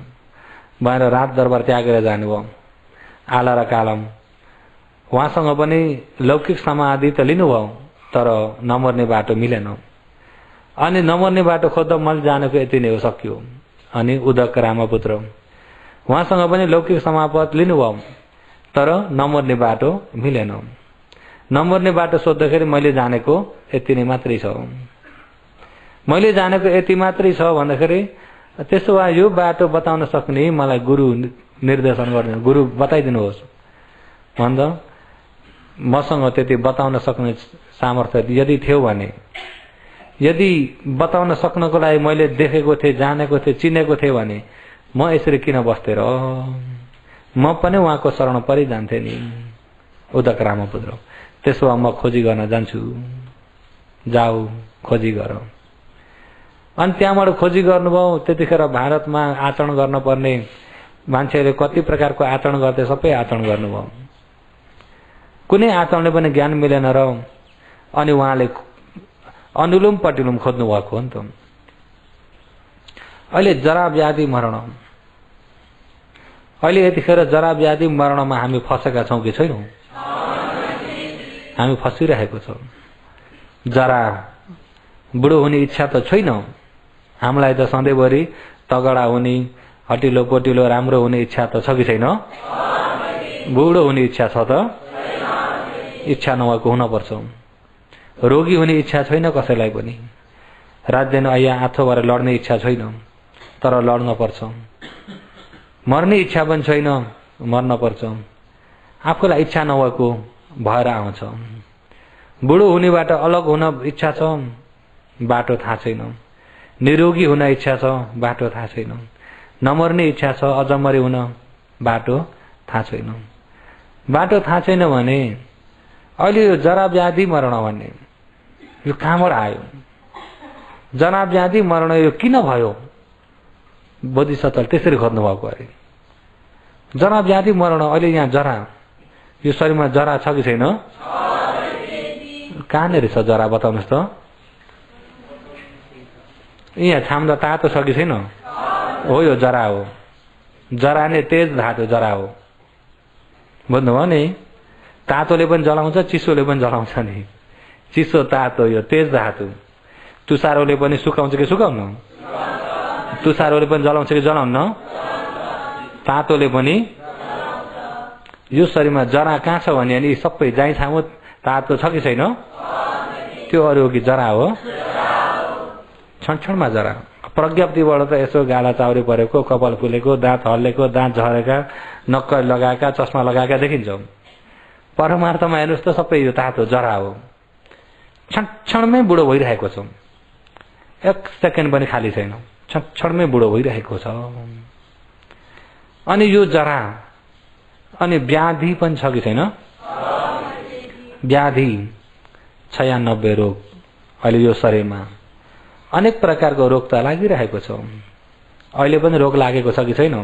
भनेर रात दरबार त्यागेर जानुभयो। आला र कालम उहाँसँग पनि लौकिक समाधि त लिनुभयो, तर नमर्ने बाटो मिलेन। अनि नमर्ने बाटो खोज्दा मैले जानेको यति नै हो, सक्यो। अनि उदक रामपुत्र उहाँसँग पनि लौकिक समापत लिनुभयो, तर नमर्ने बाटो मिलेन। नमर्ने बाटो सोद्धाखेरि मैले जानेको यति नै मात्रै छ। मैले जानेको यति मात्रै छ भन्दाखेरि त्यसो भए यो बाटो बताउन सक्ने मलाई गुरु निर्देशन गर्ने, गुरु बताइदिनुहोस् भन्दा मसँग त्यति बताउन सक्ने सामर्थ्य यदि थियो भने, यदि बताउन सक्नको लागि मैले देखेको थिएँ, जानेको थिएँ, चिनेको थिएँ भने म यसरी किन बस्थे र? म पनि उहाँको शरण परिजान्थे नि। उदक रामपुत्र त्यसो भए म खोजी गर्न जान्छु। जाऊ खोजी गर। अनि त्यहाँबाट खोजी गर्नुभयो। त्यतिखेर भारतमा आचरण गर्नुपर्ने मान्छेहरूले कति प्रकारको आचरण गर्थे, सबै आचरण गर्नुभयो। कुनै आचरणले पनि ज्ञान मिलेन र अनि उहाँले अनुलोम पटिलोम खोज्नु भएको हो नि त। अहिले जरा व्याधि मरण, अहिले यतिखेर जरा व्याधि मरणमा हामी फसेका छौँ कि छैनौँ? हामी फसिरहेको छौँ। जरा बुढो हुने इच्छा त छैन हामीलाई त। सधैँभरि तगडा हुने, हटिलो पोटिलो राम्रो हुने इच्छा त छ कि छैन? बुढो हुने इच्छा छ त? इच्छा नभएको हुनपर्छ। रोगी हुने इच्छा छैन कसैलाई पनि। रात दिन यहाँ आठो भएर लड्ने इच्छा छैन, तर लड्न पर्छ। मर्ने इच्छा पनि छैन, मर्न पर्छ। आफूलाई इच्छा नभएको भएर आउँछ। बुढो हुनेबाट अलग हुन इच्छा छ, बाटो थाहा छैन। निरोगी हुन इच्छा छ, बाटो थाहा छैन। नमर्ने इच्छा छ, अजमरी हुन बाटो थाहा छैन। बाटो थाहा छैन भने अहिले यो जरा व्याधि मरण भन्ने यो कहाँबाट आयो? जरा व्याधि मरण यो किन भयो? बोधिसत्वले त्यसरी खोज्नु भएको अरे। जरा व्याधि मरण अहिले यहाँ जरा, यो शरीरमा जरा छ कि छैन? कहाँनिर छ जरा बताउनुहोस् त? यहाँ छाम्दा तातो छ कि छैन? हो, यो जरा हो। जरा नै तेज धातु जरा हो। बुझ्नुभयो नि? तातोले पनि जलाउँछ, चिसोले पनि जलाउँछ नि। चिसो तातो यो तेज धातु। तुसारोले पनि सुकाउँछ कि सुकाउन? तुसारोले पनि जलाउँछ कि जलाउन? तातोले पनि। यो शरीरमा जरा कहाँ छ भने अनि सबै जाई छामु तातो छ कि छैन? त्यो अरू कि जरा हो? क्षणक्षणमा जरा। प्रज्ञप्तिबाट त यसो गाला चाउरी परेको, कपाल फुलेको, दाँत हल्लेको, दाँत झरेका, नक्कल लगाएका, चस्मा लगाएका देखिन्छ। परमार्थमा हेर्नुहोस् त सबै यो तातो जरा हो। क्षणक्षणमै बुढो भइरहेको छ। एक सेकेन्ड पनि खाली छैन। क्षणक्षणमै बुढो भइरहेको छ। अनि यो जरा, अनि व्याधि पनि छ कि छैन? व्याधि 96 रोग अहिले यो शरीरमा। अनेक प्रकारको रोग त लागिरहेको छ। अहिले पनि रोग लागेको छ कि छैन?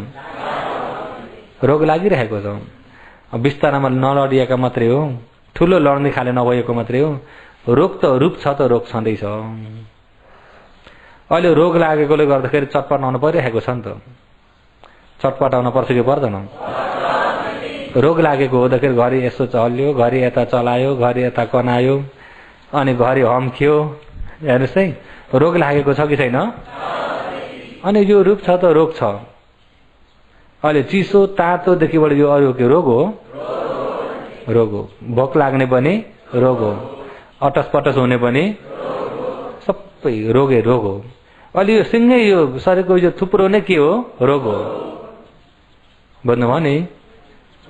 रोग लागिरहेको छ। बिस्तारामा नलडिएका मात्रै हो, ठुलो लड्ने खाले नभएको मात्रै हो। रोग त रूप छ त रोग छँदैछ। अहिले रोग लागेकोले गर्दाखेरि चटपटाउन परिरहेको छ नि त। चटपटाउन पर्छ कि पर्दैन? रोग लागेको हुँदाखेरि घरि यसो चल्यो, घरि यता चलायो, घरि यता कनायो, अनि घरि हम्क्यो। हेर्नुहोस् है, रोग लागेको छ कि छैन? अनि यो रूप छ त रोग छ। अहिले चिसो तातोदेखि बढी यो अरू के रोग हो? रोग हो। भोक लाग्ने पनि रोग हो, अटस पटस हुने पनि सबै रोगै रोग हो। अहिले यो सिँगै यो शरीरको यो थुप्रो नै के हो? रोग हो। बुझ्नुभयो नि?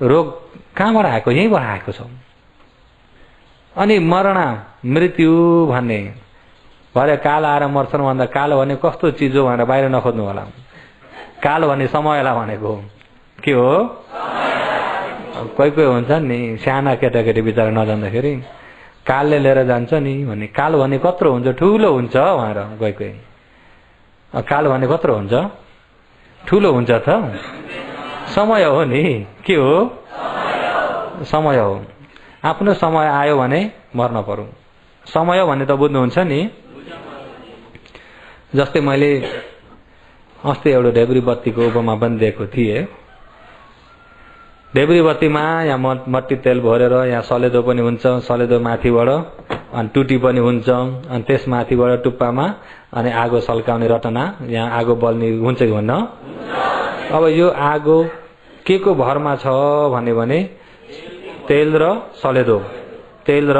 रोग कहाँबाट आएको? यहीँबाट आएको छ। अनि मरण मृत्यु भन्ने भरे काल आएर मर्छन् भन्दा काल भन्ने कस्तो चिज हो भनेर बाहिर नखोज्नु होला। काल भन्ने समयलाई भनेको के हो? कोही कोही हुन्छ नि साना केटाकेटी बिचरा नजान्दाखेरि कालले लिएर जान्छ नि भन्ने। काल भन्ने कत्रो हुन्छ? ठुलो हुन्छ भनेर कोही कोही। काल भन्ने कत्रो हुन्छ? ठुलो हुन्छ त। समय हो नि, के हो? समय हो। आफ्नो समय आयो भने मर्न पर्यो। समय हो भने त बुझ्नुहुन्छ नि। जस्तै मैले अस्ति एउटा ढेब्री बत्तीको उपमा पनि दिएको थिएँ। ढेब्री बत्तीमा यहाँ मट्टी तेल भरेर यहाँ सलेदो पनि हुन्छ, सलेदो माथिबाट अनि टुटी पनि हुन्छ, अनि त्यस माथिबाट टुप्पामा अनि आगो सल्काउने रटना, यहाँ आगो बल्ने हुन्छ कि हुन्न? अब यो आगो के को भरमा छ भने तेल र सलेदो, तेल र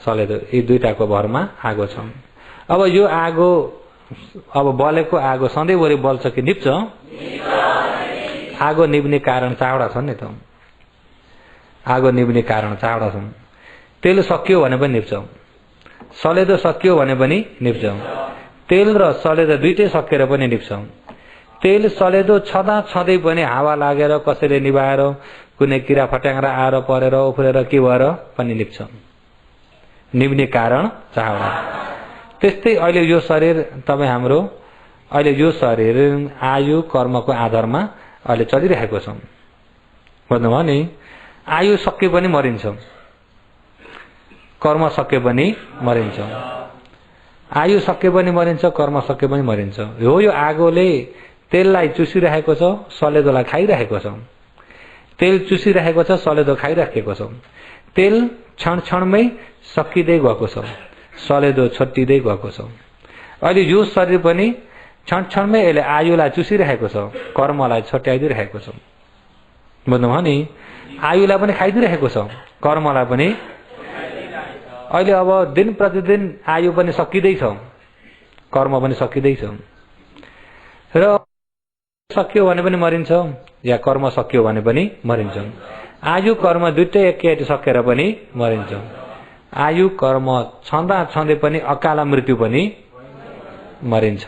सलेदो यी दुईटाको भरमा आगो छ। अब यो आगो, अब बलेको आगो सधैँभरि बल्छ कि निप्छ? आगो निप्ने कारण चारवटा छन् नि त। आगो निप्ने कारण चारवटा छन्। तेल सकियो भने पनि निप्छ, सलेदो सकियो भने पनि निप्छ, तेल र सलेदो दुईटै सकेर पनि निप्छ। तेल सलेदो छँदा छँदै पनि हावा लागेर कसैले निभाएर कुनै किरा फट्याङ्ग्रा आएर परेर उफ्रेर के भएर पनि निप्छ। निप्ने कारण चारवटा। त्यस्तै अहिले यो शरीर तपाईँ हाम्रो, अहिले यो शरीर आयु कर्मको आधारमा अहिले चलिरहेको छ। बुझ्नुभयो नि? आयु सके पनि मरिन्छ, कर्म सके पनि मरिन्छ। आयु सके पनि मरिन्छ, कर्म सके पनि मरिन्छ। हो यो आगोले तेललाई चुसिरहेको छ, सलेदोलाई खाइरहेको छ। तेल चुसिरहेको छ, सलेदो खाइराखेको छ। तेल क्षण क्षणमै सकिँदै गएको छ, सलेदो छट्टिँदै गएको छ। अहिले यो शरीर पनि क्षण क्षणमै यसले आयुलाई चुसिरहेको छ, कर्मलाई छट्याइदिरहेको छ। बुझ्नुभयो नि? आयुलाई पनि खाइदिरहेको छ, कर्मलाई पनि। अहिले अब दिन प्रतिदिन आयु पनि सकिँदैछ, कर्म पनि सकिँदैछ। र सकियो भने पनि मरिन्छ, या कर्म सकियो भने पनि मरिन्छ। आयु कर्म दुईटै एकैचोटि सकेर पनि मरिन्छ। आयु कर्म छँदा छँदै पनि अकाल मृत्यु पनि मरिन्छ।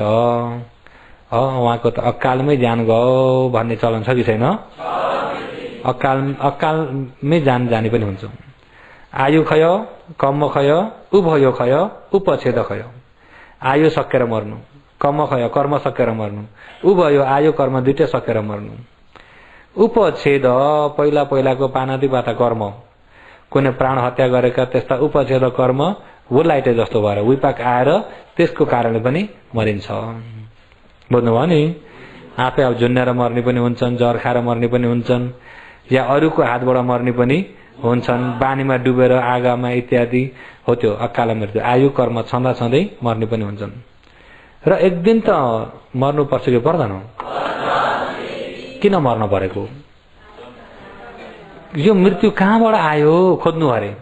उहाँको त अकालमै जान गयो भन्ने चलन छ कि छैन? अकालमै जान जाने पनि हुन्छ। आयु खयो, कर्म खयो, उभयो खयो, उपछेद खयो। आयु सकेर मर्नु, कर्म खयो, कर्म सकेर मर्नु, उभयो आयु कर्म दुईटै सकेर मर्नु। उपछेद पहिला पहिलाको पानातिपाता कर्म, कुनै प्राण हत्या गरेका त्यस्ता उपछेद कर्म हुलाइटे जस्तो भएर विपाक आएर त्यसको कारणले पनि मरिन्छ। बुझ्नुभयो नि? आफै अब झुन्नेर मर्ने पनि हुन्छन्, जर खाएर मर्ने पनि हुन्छन्, या अरूको हातबाट मर्ने पनि हुन्छन्, बानीमा डुबेर आगामा इत्यादि। हो त्यो अकाल मृत्यु। आयु कर्म छँदा छँदै मर्ने पनि हुन्छन्। र एक दिन त मर्नुपर्छ कि पर्दैन? किन मर्न परेको? यो मृत्यु कहाँबाट आयो खोज्नु अरे।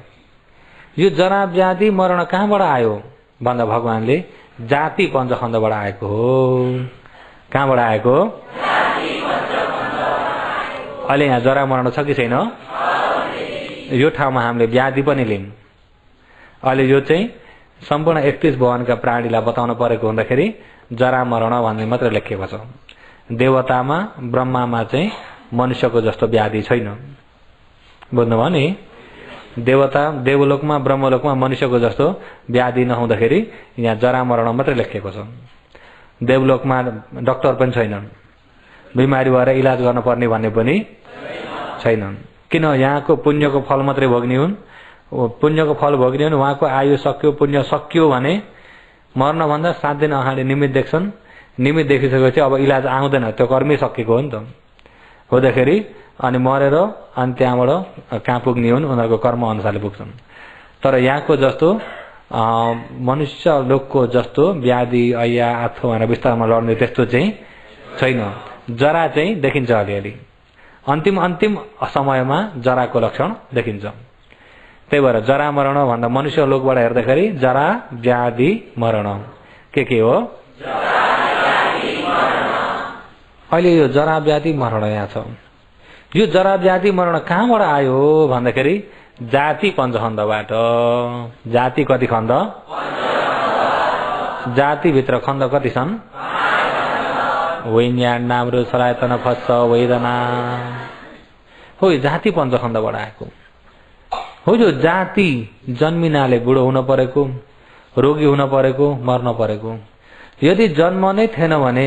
यो जरा व्याधि मरण कहाँबाट आयो भन्दा भगवानले जाति पञ्चखण्डबाट आएको हो। कहाँबाट आएको? अहिले यहाँ जरा मरण छ कि छैन? यो ठाउँमा हामीले व्याधि पनि लियौँ। अहिले यो चाहिँ सम्पूर्ण 31 भवनका प्राणीलाई बताउन परेको हुँदाखेरि जरा मरण भन्ने मात्रै लेखिएको छ। देवतामा ब्रह्मामा चाहिँ मनुष्यको जस्तो व्याधि छैन। बुझ्नुभयो नि? देवता देवलोकमा ब्रह्मलोकमा मनुष्यको जस्तो व्याधि नहुँदाखेरि यहाँ जरा मरण मात्रै लेखिएको छ। देवलोकमा डाक्टर पनि छैनन्, बिमारी भएर इलाज गर्न पर्ने भन्ने पनि छैनन्। किन? यहाँको पुण्यको फल मात्रै भोग्ने हुन्। पुण्यको फल भोग्ने हुन्। उहाँको आयु सक्यो, पुण्य सकियो भने मर्नभन्दा 7 दिन अगाडि निमित्त देख्छन्। निमित्त देखिसकेपछि अब इलाज आउँदैन, त्यो कर्मै सकिएको हो नि त। हुँदाखेरि अनि मरेर अनि त्यहाँबाट कहाँ पुग्ने हुन्? उनीहरूको कर्म अनुसारले पुग्छन्। तर यहाँको जस्तो मनुष्य लोकको जस्तो व्याधि ऐया अथवा विस्तारमा लड्ने त्यस्तो चाहिँ छैन। जरा चाहिँ देखिन्छ अलिअलि। अन्तिम समयमा जराको लक्षण देखिन्छ। त्यही भएर जरा मरण भन्दा मनुष्य लोकबाट हेर्दाखेरि जरा व्याधि मरण के हो? अहिले यो जरा व्याधि मरण यहाँ छ। यो जरा व्याधि मरण कहाँबाट आयो भन्दाखेरि जाति पञ्चखण्डबाट। जाति कति खण्ड? जातिभित्र खण्ड कति छन्? वैन्याण नाम्रो सरायतन फस्स वेदना हो। जाति पञ्चखण्डबाट आएको हो। यो जाति जन्मिनाले बुढो हुन परेको, रोगी हुन परेको, मर्न परेको। यदि जन्म नै थिएन भने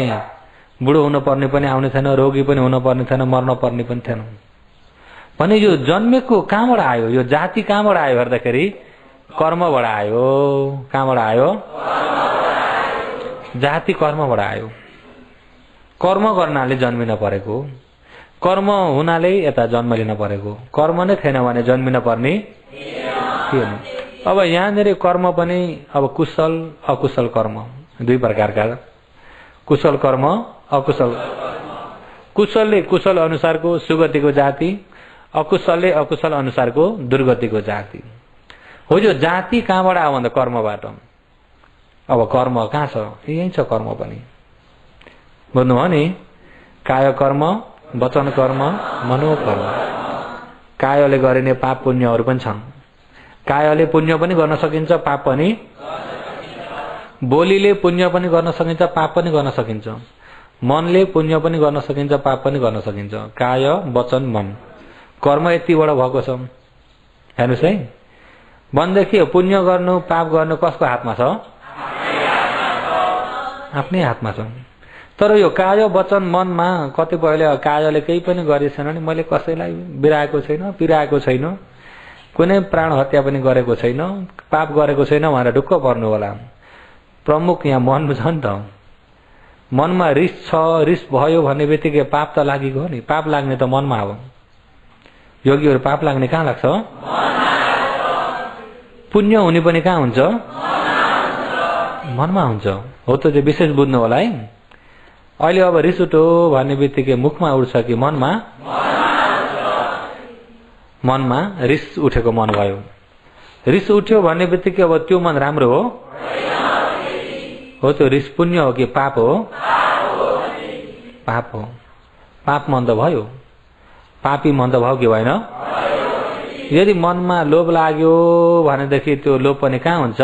बुढो हुनुपर्ने पनि आउने थिएन, रोगी पनि हुनुपर्ने थिएन, मर्न पर्ने पनि थिएन भने यो जन्मेको कहाँबाट आयो? यो जाति कहाँबाट आयो हेर्दाखेरि कर्मबाट आयो। कहाँबाट आयो? जाति कर्मबाट आयो। कर्म गर्नाले जन्मिन परेको, कर्म हुनाले यता जन्म लिन परेको। कर्म नै थिएन भने जन्मिन पर्ने थिएन। अब यहाँनिर कर्म पनि अब कुशल अकुशल कर्म दुई प्रकारका। कुशल कर्म अकुशल। कुशलले कुशल अनुसारको सुगतिको जाति, अकुशलले अकुशल अनुसारको दुर्गतिको जाति हो। यो जाति कहाँबाट आयो भन्दा कर्मबाट। अब कर्म कहाँ छ? यही छ कर्म पनि। बुझ्नुभयो नि? काय कर्म, वचन कर्म, मनोकर्म। कायले गरिने पाप पुण्यहरू पनि छन्। कायले पुण्य पनि गर्न सकिन्छ, पाप पनि। बोलीले पुण्य पनि गर्न सकिन्छ, पाप पनि गर्न सकिन्छ। मनले पुण्य पनि गर्न सकिन्छ, पाप पनि गर्न सकिन्छ। काय, वचन, मन, कर्म यतिबाट भएको छ। हेर्नुहोस् है, भनेदेखि पुण्य गर्नु पाप गर्नु कसको हातमा छ? आफ्नै हातमा छ। तर यो काय वचन मनमा कतिपयले कायले केही पनि गरेको छैन नि, मैले कसैलाई बिराएको छैन, पिराएको छैन, कुनै प्राण हत्या पनि गरेको छैन, पाप गरेको छैन भनेर ढुक्क पर्नु होला। प्रमुख यहाँ मन छ नि त। मनमा रिस छ, रिस भयो भन्ने बित्तिकै पाप त लागेको हो नि। पाप लाग्ने त मनमा हो। योगीहरू पाप लाग्ने कहाँ लाग्छ? पुण्य हुने पनि कहाँ हुन्छ? मनमा हुन्छ। हो त, त्यो विशेष बुझ्नु होला है। अहिले अब रिस उठ्यो भन्ने बित्तिकै मुखमा उठ्छ कि मनमा? मनमा रिस उठेको मन भयो। रिस उठ्यो भन्ने बित्तिकै अब त्यो मन राम्रो हो? हो त्यो रिस पुण्य हो कि पाप हो? पाप हो। पाप मन त भयो, पापी मन त भयो कि भएन? यदि मनमा लोभ लाग्यो भनेदेखि त्यो लोभ पनि कहाँ हुन्छ?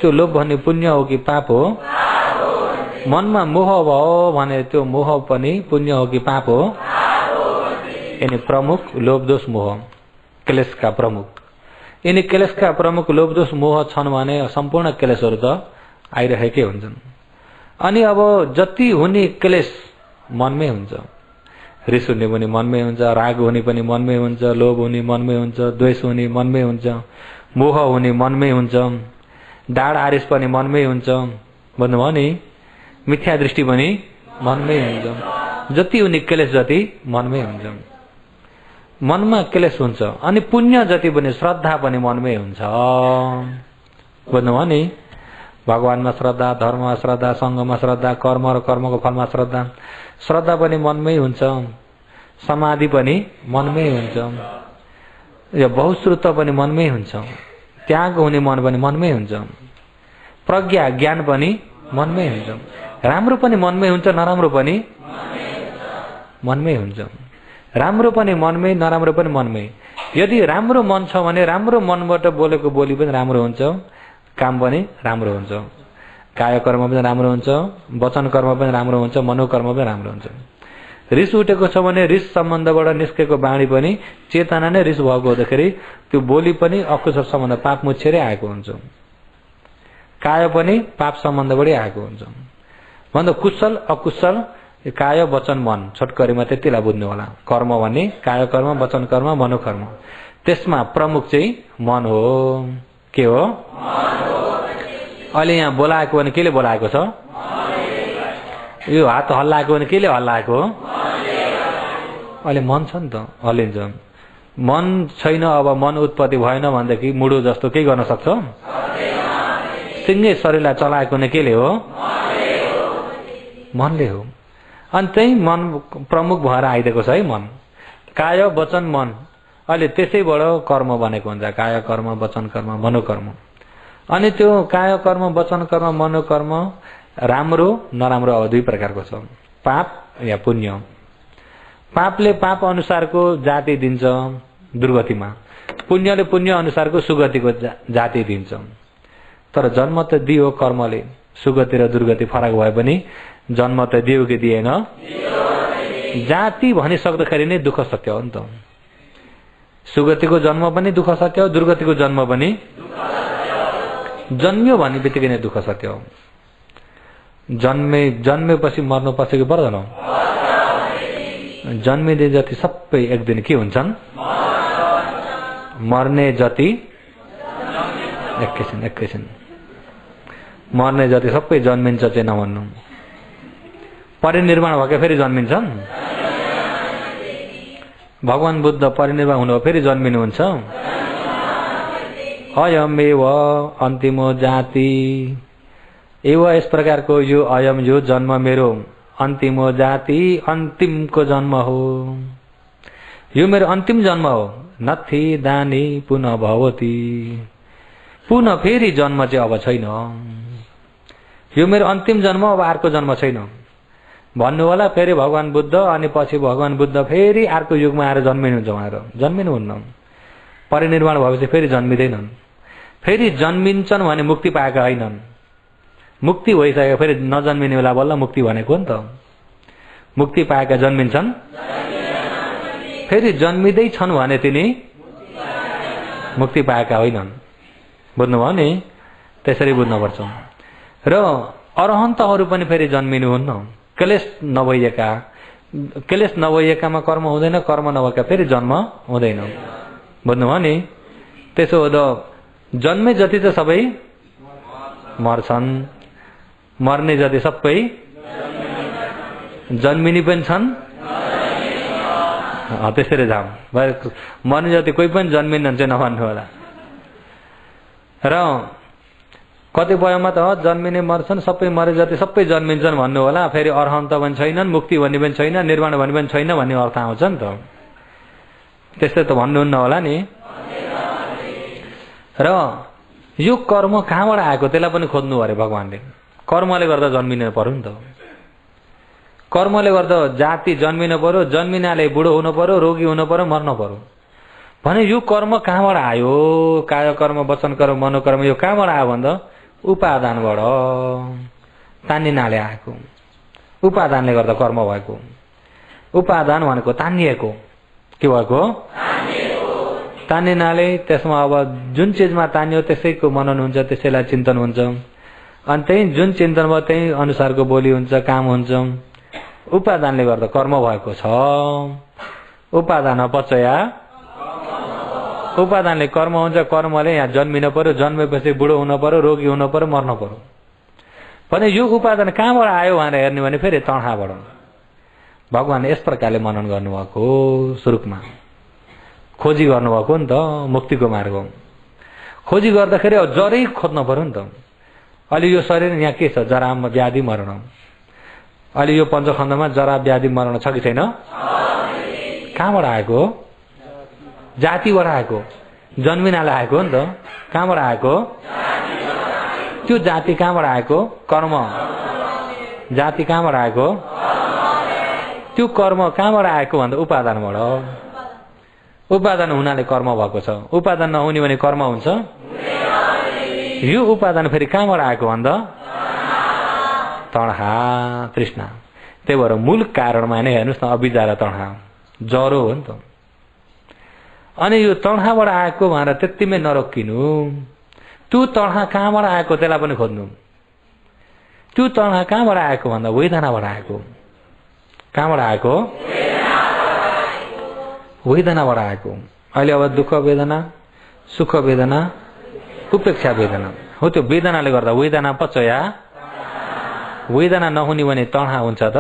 त्यो लोभ भन्ने पुण्य हो कि पाप हो? मनमा मोह भयो भने त्यो मोह पनि पुण्य हो कि पाप हो? यिनी प्रमुख लोभ दोष मोह, क्लेशका प्रमुख। यिनी क्लेशका प्रमुख लोभ दोष मोह छन् भने सम्पूर्ण क्लेशहरू त आइरहेकै हुन्छन्। अनि अब जति हुने क्लेश मनमै हुन्छ। रिस हुने पनि मनमै हुन्छ, राग हुने पनि मनमै हुन्छ, लोभ हुने मनमै हुन्छ, द्वेष हुने मनमै हुन्छ, मोह हुने मनमै हुन्छ, डाड आरिस पनि मनमै हुन्छ। भन्नुभयो नि? मिथ्या दृष्टि पनि मनमै हुन्छ। जति हुने क्लेश जति मनमै हुन्छ। मनमा क्लेश हुन्छ। अनि पुण्य जति पनि, श्रद्धा पनि मनमै हुन्छ। बुझ्नुभयो नि? भगवानमा श्रद्धा, धर्ममा श्रद्धा, सङ्घमा श्रद्धा, कर्म र कर्मको फलमा श्रद्धा। श्रद्धा पनि मनमै हुन्छ। समाधि पनि मनमै हुन्छ। यो बहुश्रुत पनि मनमै हुन्छ। त्याग हुने मन पनि मनमै हुन्छ। प्रज्ञा ज्ञान पनि मनमै हुन्छ। राम्रो पनि मनमै हुन्छ, नराम्रो पनि मनमै हुन्छ। राम्रो पनि मनमै, नराम्रो पनि मनमै। यदि राम्रो मन छ भने राम्रो मनबाट बोलेको बोली पनि राम्रो हुन्छ, काम पनि राम्रो हुन्छ। काय कर्म पनि राम्रो हुन्छ, वचन कर्म पनि राम्रो हुन्छ, मनोकर्म पनि राम्रो हुन्छ। रिस उठेको छ भने रिस सम्बन्धबाट निस्केको बाणी पनि चेतना नै रिस भएको हुँदाखेरि त्यो बोली पनि अकुशल सम्बन्ध पाप मुछेरै आएको हुन्छ। काय पनि पाप सम्बन्धबाटै आएको हुन्छ। भन्दा कुशल अकुशल काय वचन मन छोटकरीमा त्यतिलाई बुझ्नु होला। कर्म भने काय कर्म, वचन कर्म, मनोकर्म। त्यसमा प्रमुख चाहिँ मन हो। के हो? अहिले यहाँ बोलाएको भने केले बोलाएको छ? यो हात हल्लाएको भने केले हल्लाएको हो? अहिले मन छ नि त, हल्लिन्छ। मन छैन, अब मन उत्पत्ति भएन भनेदेखि मुडो जस्तो के गर्न सक्छ? सिङ्गै शरीरलाई चलाएको भने केले हो? मनले हो। अनि त्यही मन प्रमुख भएर आइदिएको छ है मन। काय वचन मन। अहिले त्यसैबाट कर्म बनेको हुन्छ। काय कर्म, वचन कर्म, मनोकर्म। अनि त्यो काय कर्म, वचन कर्म, मनोकर्म राम्रो नराम्रो अब दुई प्रकारको छ। पाप या पुण्य। पापले पाप अनुसारको जाति दिन्छ दुर्गतिमा, पुण्यले पुण्य अनुसारको सुगतिको जाति दिन्छ। तर जन्म त दियो कर्मले। सुगति र दुर्गति फरक भए पनि जन्म त दियो कि दिएन? जाति भनिसक्दाखेरि नै दुःख सत्य हो नि त। सुगतिको जन्म पनि दुःख सत्य हो, दुर्गतिको जन्म पनि जन्मियो भन्ने बित्तिकै नै दुःख सत्य हो। जन्मेपछि मर्नु पर्छ कि पर्दैन? जन्मिँदै जति सबै एक दिन के हुन्छन्? मर्ने जति एकैछिन मर्ने जति सबै जन्मिन्छ चाहिँ नभन्नु। परिनिर्वाण भएका फेरि जन्मिन्छन्। भगवान बुद्ध परिनिर्वाण हुनुभयो फेरि जन्मिनुहुन्छ। अयमेव अन्तिमो जाति एव यस प्रकारको यो अयम यो जन्म मेरो अन्तिमो जाति अन्तिमको जन्म हो। यो मेरो अन्तिम जन्म हो। नथि दानी पुनः भवती पुनः फेरि जन्म चाहिँ अब छैन। यो मेरो अन्तिम जन्म अब अर्को जन्म छैन भन्नु होला। फेरि भगवान बुद्ध अनि पछि भगवान बुद्ध फेरि अर्को युगमा आएर जन्मिनुहुन्छ। उहाँहरू जन्मिनुहुन्न। परिनिर्वाण भएपछि फेरि जन्मिँदैनन्। फेरि जन्मिन्छन् भने मुक्ति पाएका होइनन्। मुक्ति भइसक्यो फेरि नजन्मिने बेला बल्ल मुक्ति भनेको हो नि त। मुक्ति पाएका जन्मिन्छन्। फेरि जन्मिँदै छन् भने तिनी मुक्ति पाएका होइनन्। बुझ्नुभयो नि? त्यसरी बुझ्नुपर्छ। र अरहन्तहरू पनि फेरि जन्मिनुहुन्न। क्लेश नभइएकामा कर्म हुँदैन। कर्म नभएका फेरि जन्म हुँदैन। बुझ्नुभयो नि? त्यसो हो त जन्मे जति त सबै मर्छन्। मर्ने जति सबै जन्मिने पनि छन्। त्यसरी जाम। मर्ने जति कोही पनि जन्मिन्न चाहिँ नभन्नु होला। र कतिपयमा त जन्मिने मर्छन् सबै मरे जति सबै जन्मिन्छन् भन्नु होला। फेरि अरहन्त पनि छैनन्। मुक्ति भन्ने पनि छैन। निर्वाण भन्ने पनि छैन भन्ने अर्थ आउँछ नि त। त्यस्तै त भन्नुहुन्न होला नि। र यो कर्म कहाँबाट आएको त्यसलाई पनि खोज्नु अरे भगवानले। कर्मले गर्दा जन्मिनु पर्यो नि त। कर्मले गर्दा जाति जन्मिनु पर्यो। जन्मिनाले बुढो हुनु पर्यो। रोगी हुनु पर्यो। मर्नु पर्यो। भने यो कर्म कहाँबाट आयो? काय कर्म वचन कर्म मनोकर्म यो कहाँबाट आयो भन्दा उपादानबाट तानिनाले आएको। उपादानले गर्दा कर्म भएको। उपादान भनेको तानिएको। के भएको? तानिनाले त्यसमा अब जुन चिजमा तानियो त्यसैको मनन हुन्छ। त्यसैलाई चिन्तन हुन्छ। अनि त्यही जुन चिन्तन भयो त्यही अनुसारको बोली हुन्छ। काम हुन्छ। उपादानले गर्दा कर्म भएको छ। उपादान पचया उपादानले कर्म हुन्छ। कर्मले यहाँ जन्मिन पर्यो। जन्मेपछि बुढो हुन पर्यो। रोगी हुन पर्यो। मर्न पर्यो। भने यो उपादान कहाँबाट आयो भनेर हेर्ने भने फेरि तणखाबाट। भगवानले यस प्रकारले मनन गर्नुभएको। सुरुमा खोजी गर्नुभएको नि त। मुक्तिको मार्ग खोजी गर्दाखेरि अब जरै खोज्नु पर्यो नि त। अहिले यो शरीर यहाँ के छ? जरा व्याधि मरण। अहिले यो पञ्चखण्डमा जरा व्याधि मरण छ कि छैन? कहाँबाट आएको? जातिबाट आएको। जन्मिनाले आएको हो नि त। कहाँबाट आएको? त्यो जाति कहाँबाट आएको? कर्म। जाति कहाँबाट आएको? त्यो कर्म कहाँबाट आएको भन्दा उपादानबाट। उपादान हुनाले कर्म भएको छ। उपादान नहुने भने कर्म हुन्छ? यो उपादान फेरि कहाँबाट आएको भन्दा तणखा तृष्णा। त्यही भएर मूल कारणमा नै हेर्नुहोस् न अविद्या र तणखा जरो हो नि त। अनि यो तणखाबाट आएको भनेर त्यतिमै नरोकिनु। त्यो तणखा कहाँबाट आएको त्यसलाई पनि खोज्नु। त्यो तणखा कहाँबाट आएको भन्दा वेदनाबाट आएको। कहाँबाट आएको? वेदनाबाट आएको। अहिले अब दुःख वेदना, सुख वेदना, उपेक्षा वेदना हो। त्यो वेदनाले गर्दा वेदना पचया। वेदना नहुने भने तणखा हुन्छ त?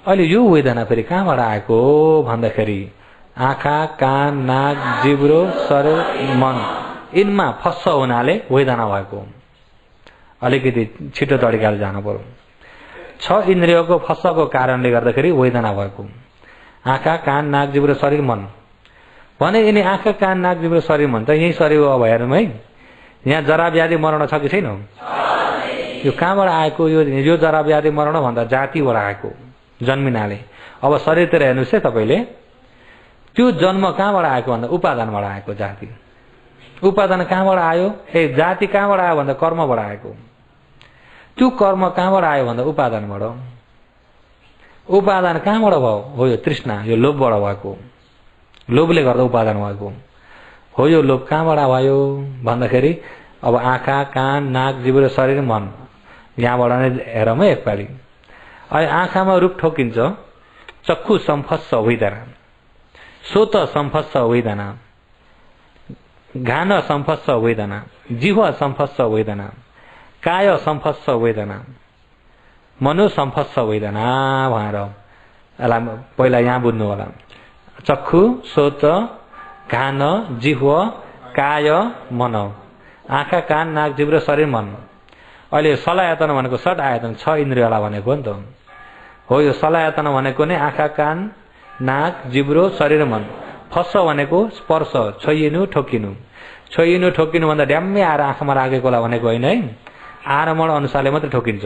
अहिले यो वेदना फेरि कहाँबाट आएको भन्दाखेरि आँखा, कान, नाक, जिब्रो, शरीर, मन यिनमा फस्स हुनाले वेदना भएको। अलिकति छिटो तरिकाले जानु पर्यो। 6 इन्द्रियको फस्सको कारणले गर्दाखेरि वेदना भएको। आँखा, कान, नाक, जिब्रो, शरीर, मन भने यिनी आँखा, कान, नाक, जिब्रो, शरीर मन त यही शरीर हो। अब हेरौँ है यहाँ जरा व्याधि मरण छ कि छैन? यो कहाँबाट आएको? यो जरा व्याधि मरण भन्दा जातिबाट आएको। जन्मिनाले। अब शरीरतिर हेर्नुहोस् है तपाईँले। त्यो जन्म कहाँबाट आएको भन्दा उपादानबाट आएको। जाति उपादान कहाँबाट आयो? जाति कहाँबाट आयो भन्दा कर्मबाट आएको। त्यो कर्म कहाँबाट आयो भन्दा उपादानबाट। उपादान कहाँबाट भयो? हो यो तृष्णा। यो लोभबाट भएको। लोभले गर्दा उपादान भएको हो। यो लोभ कहाँबाट भयो भन्दाखेरि अब आँखा, कान, नाक, जिब्रो, शरीर, मन यहाँबाट नै हेरौँ है एकपालि। अहिले आँखामा रूप ठोकिन्छ, चक्षु सम्फस्स हुँदैन, सोत सम्फस्स हुँदैन, घान सम्फस्स हुँदैन, जिह्वा सम्फस्स हुँदैन, काय सम्फस्स हुँदैन, मनो सम्फस्स हुँदैन भनेर यसलाई पहिला यहाँ बुझ्नु होला। चक्षु, सोत, घान, जिह्वा, काय, मन, आँखा, कान, नाक, जिब्रो, शरीर, मन। अहिले सलायतन भनेको षट आयतन 6 इन्द्रियला भनेको नि त हो। यो सलायतन भनेको नै आँखा, कान, नाक, जिब्रो, शरीर, मन। फस्स भनेको स्पर्श, छोइनु, ठोकिनु। छोइनु ठोकिनु भन्दा ड्याम्मै आएर आँखामा लागेको होला भनेको होइन है, आरमण अनुसारले मात्रै ठोकिन्छ।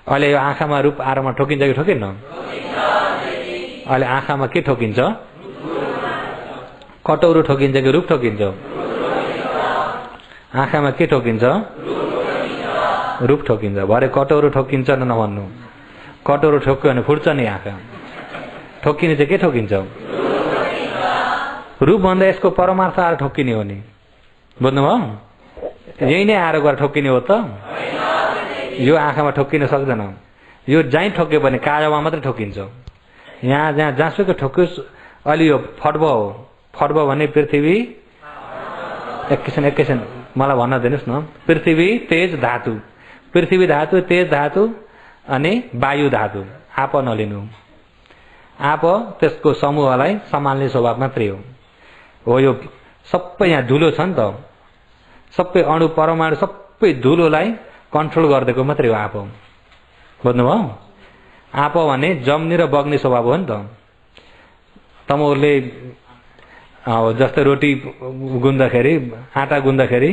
अहिले यो आँखामा रूप आरमण ठोकिन्छ कि ठोकिन्न? अहिले आँखामा के ठोकिन्छ? कटौरो ठोकिन्छ कि रूप ठोकिन्छ? आँखामा के ठोकिन्छ? रूप ठोकिन्छ। भरे कटौरो ठोकिन्छ नभन्नु, कटौरो ठोक्यो भने फुट्छ नि आँखा। ठोकिने चाहिँ के ठोकिन्छ? रूप भन्दा यसको परमार्थ आएर ठोकिने हो नि, बुझ्नुभयो? यही नै आएर गएर ठोकिने हो त। यो आँखामा ठोकिन सक्दैन, यो जहीँ ठोक्यो भने कायामा मात्रै ठोकिन्छ। यहाँ जहाँ जहाँसुकै ठोक्योस्। अहिले यो फड्ब हो, फड्ब भने पृथ्वी, एकैछिन मलाई भन्न दिनुहोस् न। पृथ्वी, तेज, धातु, पृथ्वी धातु, तेज धातु अनि वायु धातु। आप नलिनु, आप त्यसको समूहलाई सम्हाल्ने स्वभाव मात्रै हो। यो सबै यहाँ धुलो छ नि त, सबै अणु परमाणु सबै धुलोलाई कन्ट्रोल गरिदिएको मात्रै हो आप। बुझ्नुभयो? आप भने जम्ने र बग्ने स्वभाव हो नि त। तमोरले जस्तै रोटी गुन्दाखेरि, आटा गुन्दाखेरि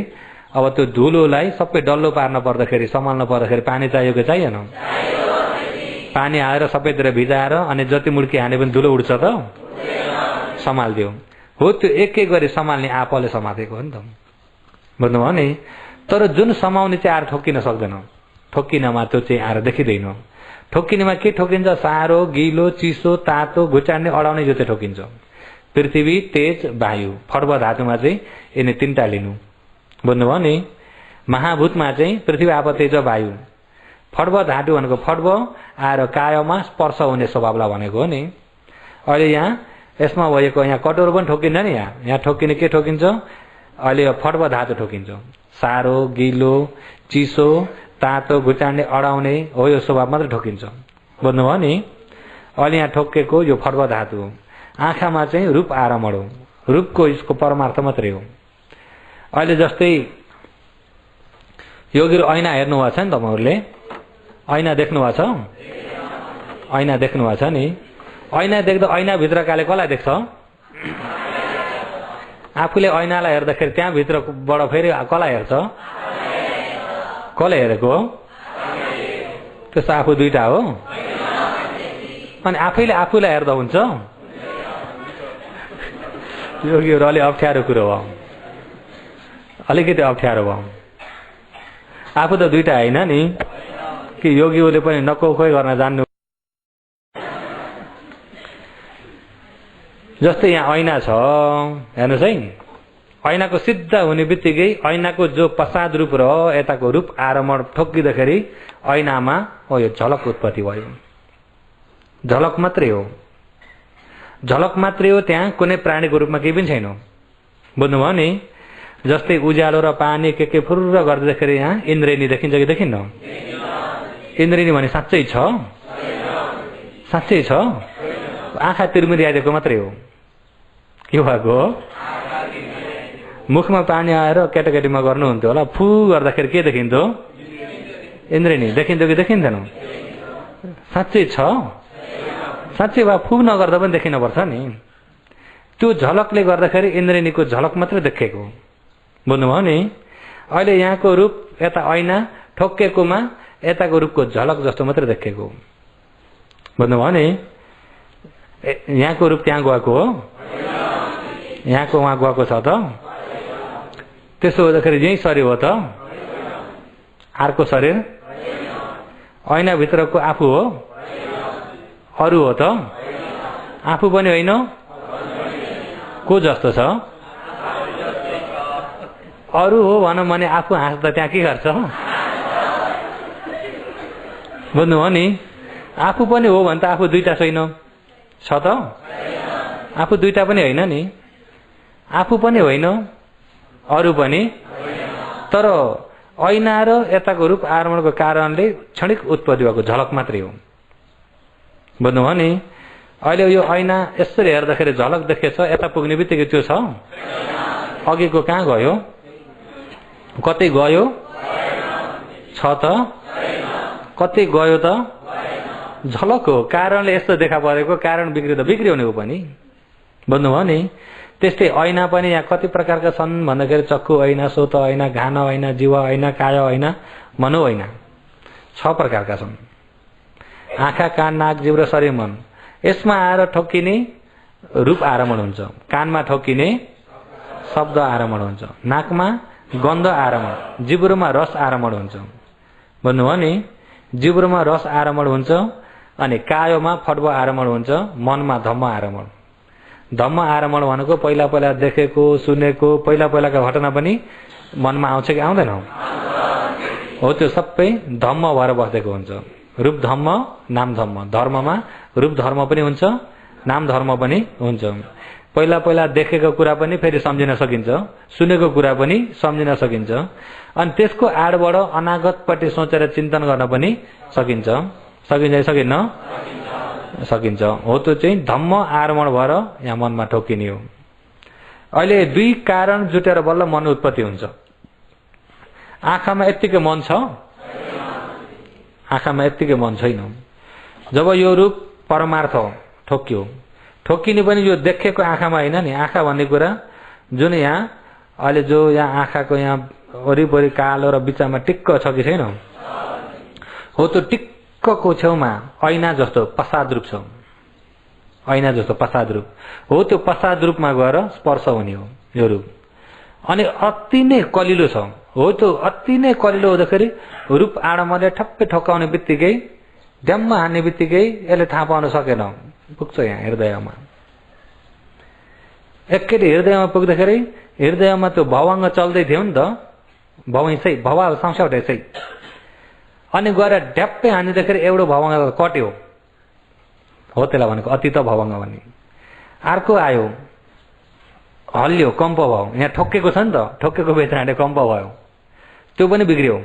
अब त्यो धुलोलाई सबै डल्लो पार्न पर्दाखेरि, सम्हाल्न पर्दाखेरि पानी चाहियो कि चाहिएन? पानी हालेर सबैतिर भिजाएर अनि जति मुड्की हाने पनि धुलो उड्छ त, सम्हालिदियो हो। त्यो एक एक गरी सम्हाल्ने आपले समातेको हो नि त, बुझ्नुभयो नि? तर जुन समाउने चाहिँ आएर ठोकिन सक्दैन, ठोकिनमा त्यो चाहिँ आएर देखिँदैन। ठोकिनेमा के ठोकिन्छ? सारो, गिलो, चिसो, तातो, घुचाड्ने, अडाउने, यो चाहिँ ठोकिन्छ। पृथ्वी, तेज, वायु। फड्ब धातुमा चाहिँ यिनी तीनटा लिनु, बुझ्नुभयो नि? महाभूतमा चाहिँ पृथ्वी, आप, तेज, वायु। फड्ब धातु भनेको फड्ब आएर कायमा स्पर्श हुने स्वभावलाई भनेको हो नि। अहिले यहाँ यसमा भएको यहाँ कटोरो पनि ठोकिन्छ नि, यहाँ ठोकिने के ठोकिन्छ? अहिले फड्ब धातु ठोकिन्छ। सारो, गिलो, चिसो, तातो, घुचाड्ने, अडाउने हो, यो स्वभाव मात्रै ठोकिन्छ, बुझ्नुभयो नि? अहिले यहाँ ठोकेको यो फड्ब धातु हो। आँखामा चाहिँ रूप आरमण हो, रूपको यसको परमार्थ मात्रै हो। अहिले जस्तै योगीहरू ऐना हेर्नु भएको छ नि तपाईँहरूले? ऐना देख्नु भएको छ? ऐना देख्नु भएको छ नि? ऐना देख्दा ऐनाभित्रकाले कसलाई देख्छ? आफूले ऐनालाई हेर्दाखेरि त्यहाँभित्रबाट फेरि कसलाई हेर्छ? कसले हेरेको हो? त्यस्तो आफू दुईटा हो। अनि आफैले आफूलाई हेर्दा हुन्छ? योगीहरू अलि अप्ठ्यारो कुरो भयो, अलिकति अप्ठ्यारो भयो। आफू त दुईटा होइन नि, कि योगीहरूले पनि नकोखै गर्न जान्नु। जस्तै यहाँ ऐना छ हेर्नुहोस् है, ऐनाको सिद्धा हुने बित्तिकै ऐनाको जो पश्चात रूप र यताको रूप आरमण ठोकिँदाखेरि ऐनामा हो यो झलक उत्पत्ति भयो। झलक मात्रै हो, झलक मात्रै हो, त्यहाँ कुनै प्राणीको रूपमा केही पनि छैन, बुझ्नुभयो नि? जस्तै उज्यालो र पानी के फुर्र गर्दाखेरि यहाँ इन्द्रेणी देखिन्छ कि देखिन्न? इन्द्रेणी भने साँच्चै छ? साँच्चै छ? आँखा तिर्मिरी आइदिएको मात्रै हो। के भएको? मुखमा पानी आएर केटाकेटीमा गर्नुहुन्थ्यो होला, फु गर्दाखेरि के देखिन्थ्यो? इन्द्रेणी देखिन्थ्यो कि देखिन्थेन? साँच्चै छ? साँच्चै भए फु नगर्दा पनि देखिन पर्छ नि। त्यो झलकले गर्दाखेरि इन्द्रेणीको झलक मात्रै देखेको, बुझ्नुभयो नि? अहिले यहाँको रूप यता ऐना ठोकेकोमा यताको रूपको झलक जस्तो मात्रै देखेको, बुझ्नुभयो नि? यहाँको रूप त्यहाँ गएको हो, यहाँको उहाँ गएको छ त? त्यसो हुँदाखेरि यही शरीर हो त? अर्को शरीर? ऐनाभित्रको आफू हो? अरू हो त? आफू पनि होइन? को जस्तो छ? अरू हो भनौँ भने आफू हाँस्दा त्यहाँ के गर्छ? बुझ्नुभयो नि? आफू पनि हो भने त आफू दुईटा छैन छ त? आफू दुईटा पनि होइन नि, आफू पनि होइन अरू पनि। तर ऐना र यताको रूप आरोहणको कारणले क्षणिक उत्पत्ति भएको झलक मात्रै हो। बुझ्नुभयो नि? अहिले यो ऐना यसरी हेर्दाखेरि झलक देखेछ, यता पुग्ने बित्तिकै त्यो छ, अघिको कहाँ गयो? कतै गयो? छ त? कतै गयो त? झलक हो, कारणले यस्तो देखा परेको, कारण बिग्रिँदा बिग्रियो नि ऊ पनि। बुझ्नुभयो नि? त्यस्तै ऐना पनि यहाँ कति प्रकारका छन् भन्दाखेरि चक्षु ऐना, सोत ऐना, घान ऐना, जीव ऐना, काय ऐना, मनो ऐना, 6 प्रकारका छन्। आँखा, कान, नाक, जिब्रो, शरीर, मन। यसमा आएर ठोक्किने रूप आरमण हुन्छ, कानमा ठोक्किने शब्द आरमण हुन्छ, नाकमा गन्ध आरमण, जिब्रोमा रस आरमण हुन्छ। भन्नुभयो नि? जिब्रोमा रस आरमण हुन्छ, अनि कायोमा फट्व आरमण हुन्छ, मनमा धम्म आरमण। धम्म आरमण भनेको पहिला पहिला देखेको सुनेको पहिला पहिलाका घटना पनि मनमा आउँछ कि आउँदैन? हो, त्यो सबै धम्म भएर बसेको हुन्छ। रूप धम्म, नाम धम्म। धर्ममा रूप धर्म पनि हुन्छ, नाम धर्म पनि हुन्छ। पहिला पहिला देखेको कुरा पनि फेरि सम्झिन सकिन्छ, सुनेको कुरा पनि सम्झिन सकिन्छ, अनि त्यसको आडबाट अनागतपट्टि सोचेर चिन्तन गर्न पनि सकिन्छ। सकिन्छ सकिन्न? सकिन्छ। हो, त्यो चाहिँ धम्म आरमण भएर यहाँ मनमा ठोकिने हो। अहिले 2 कारण जुटेर बल्ल मन उत्पत्ति हुन्छ। आँखामा यत्तिकै मन छ? आँखामा यत्तिकै मन छैन। जब यो रूप परमार्थ ठोक्यो, ठोकिने पनि यो देखेको आँखामा होइन नि। आँखा भन्ने कुरा जुन यहाँ अहिले जो यहाँ आँखाको यहाँ वरिपरि कालो र बिचमा टिक्क छ कि छैन? हो, त्यो टिक्कको छेउमा ऐना जस्तो प्रसाद रूप छ। ऐना जस्तो प्रसाद रूप हो, त्यो प्रसाद रूपमा गएर स्पर्श हुने हो यो रूप। अनि अति नै कलिलो छ। हो, त्यो अति नै कलिलो हुँदाखेरि रूप आडमले ठप्पै ठोक्काउने बित्तिकै, ड्याम्म हान्ने बित्तिकै यसले थाहा पाउन सकेन, पुग्छ यहाँ हृदयमा। एकचोटि हृदयमा पुग्दाखेरि हृदयमा त्यो भवाङ्ग चल्दै थियो नि त, भवैँसै भवाल सांसौटै, अनि गएर ढ्याप्पै हानिँदाखेरि एउटा भवाङ्ग कट्यो। हो, त्यसलाई भनेको अति त भवाङ्ग भन्ने। अर्को आयो, हल्लियो, कम्प भयो। यहाँ ठोक्केको छ नि त, ठोक्केको बेचाराले कम्प भयो, त्यो पनि बिग्रियो।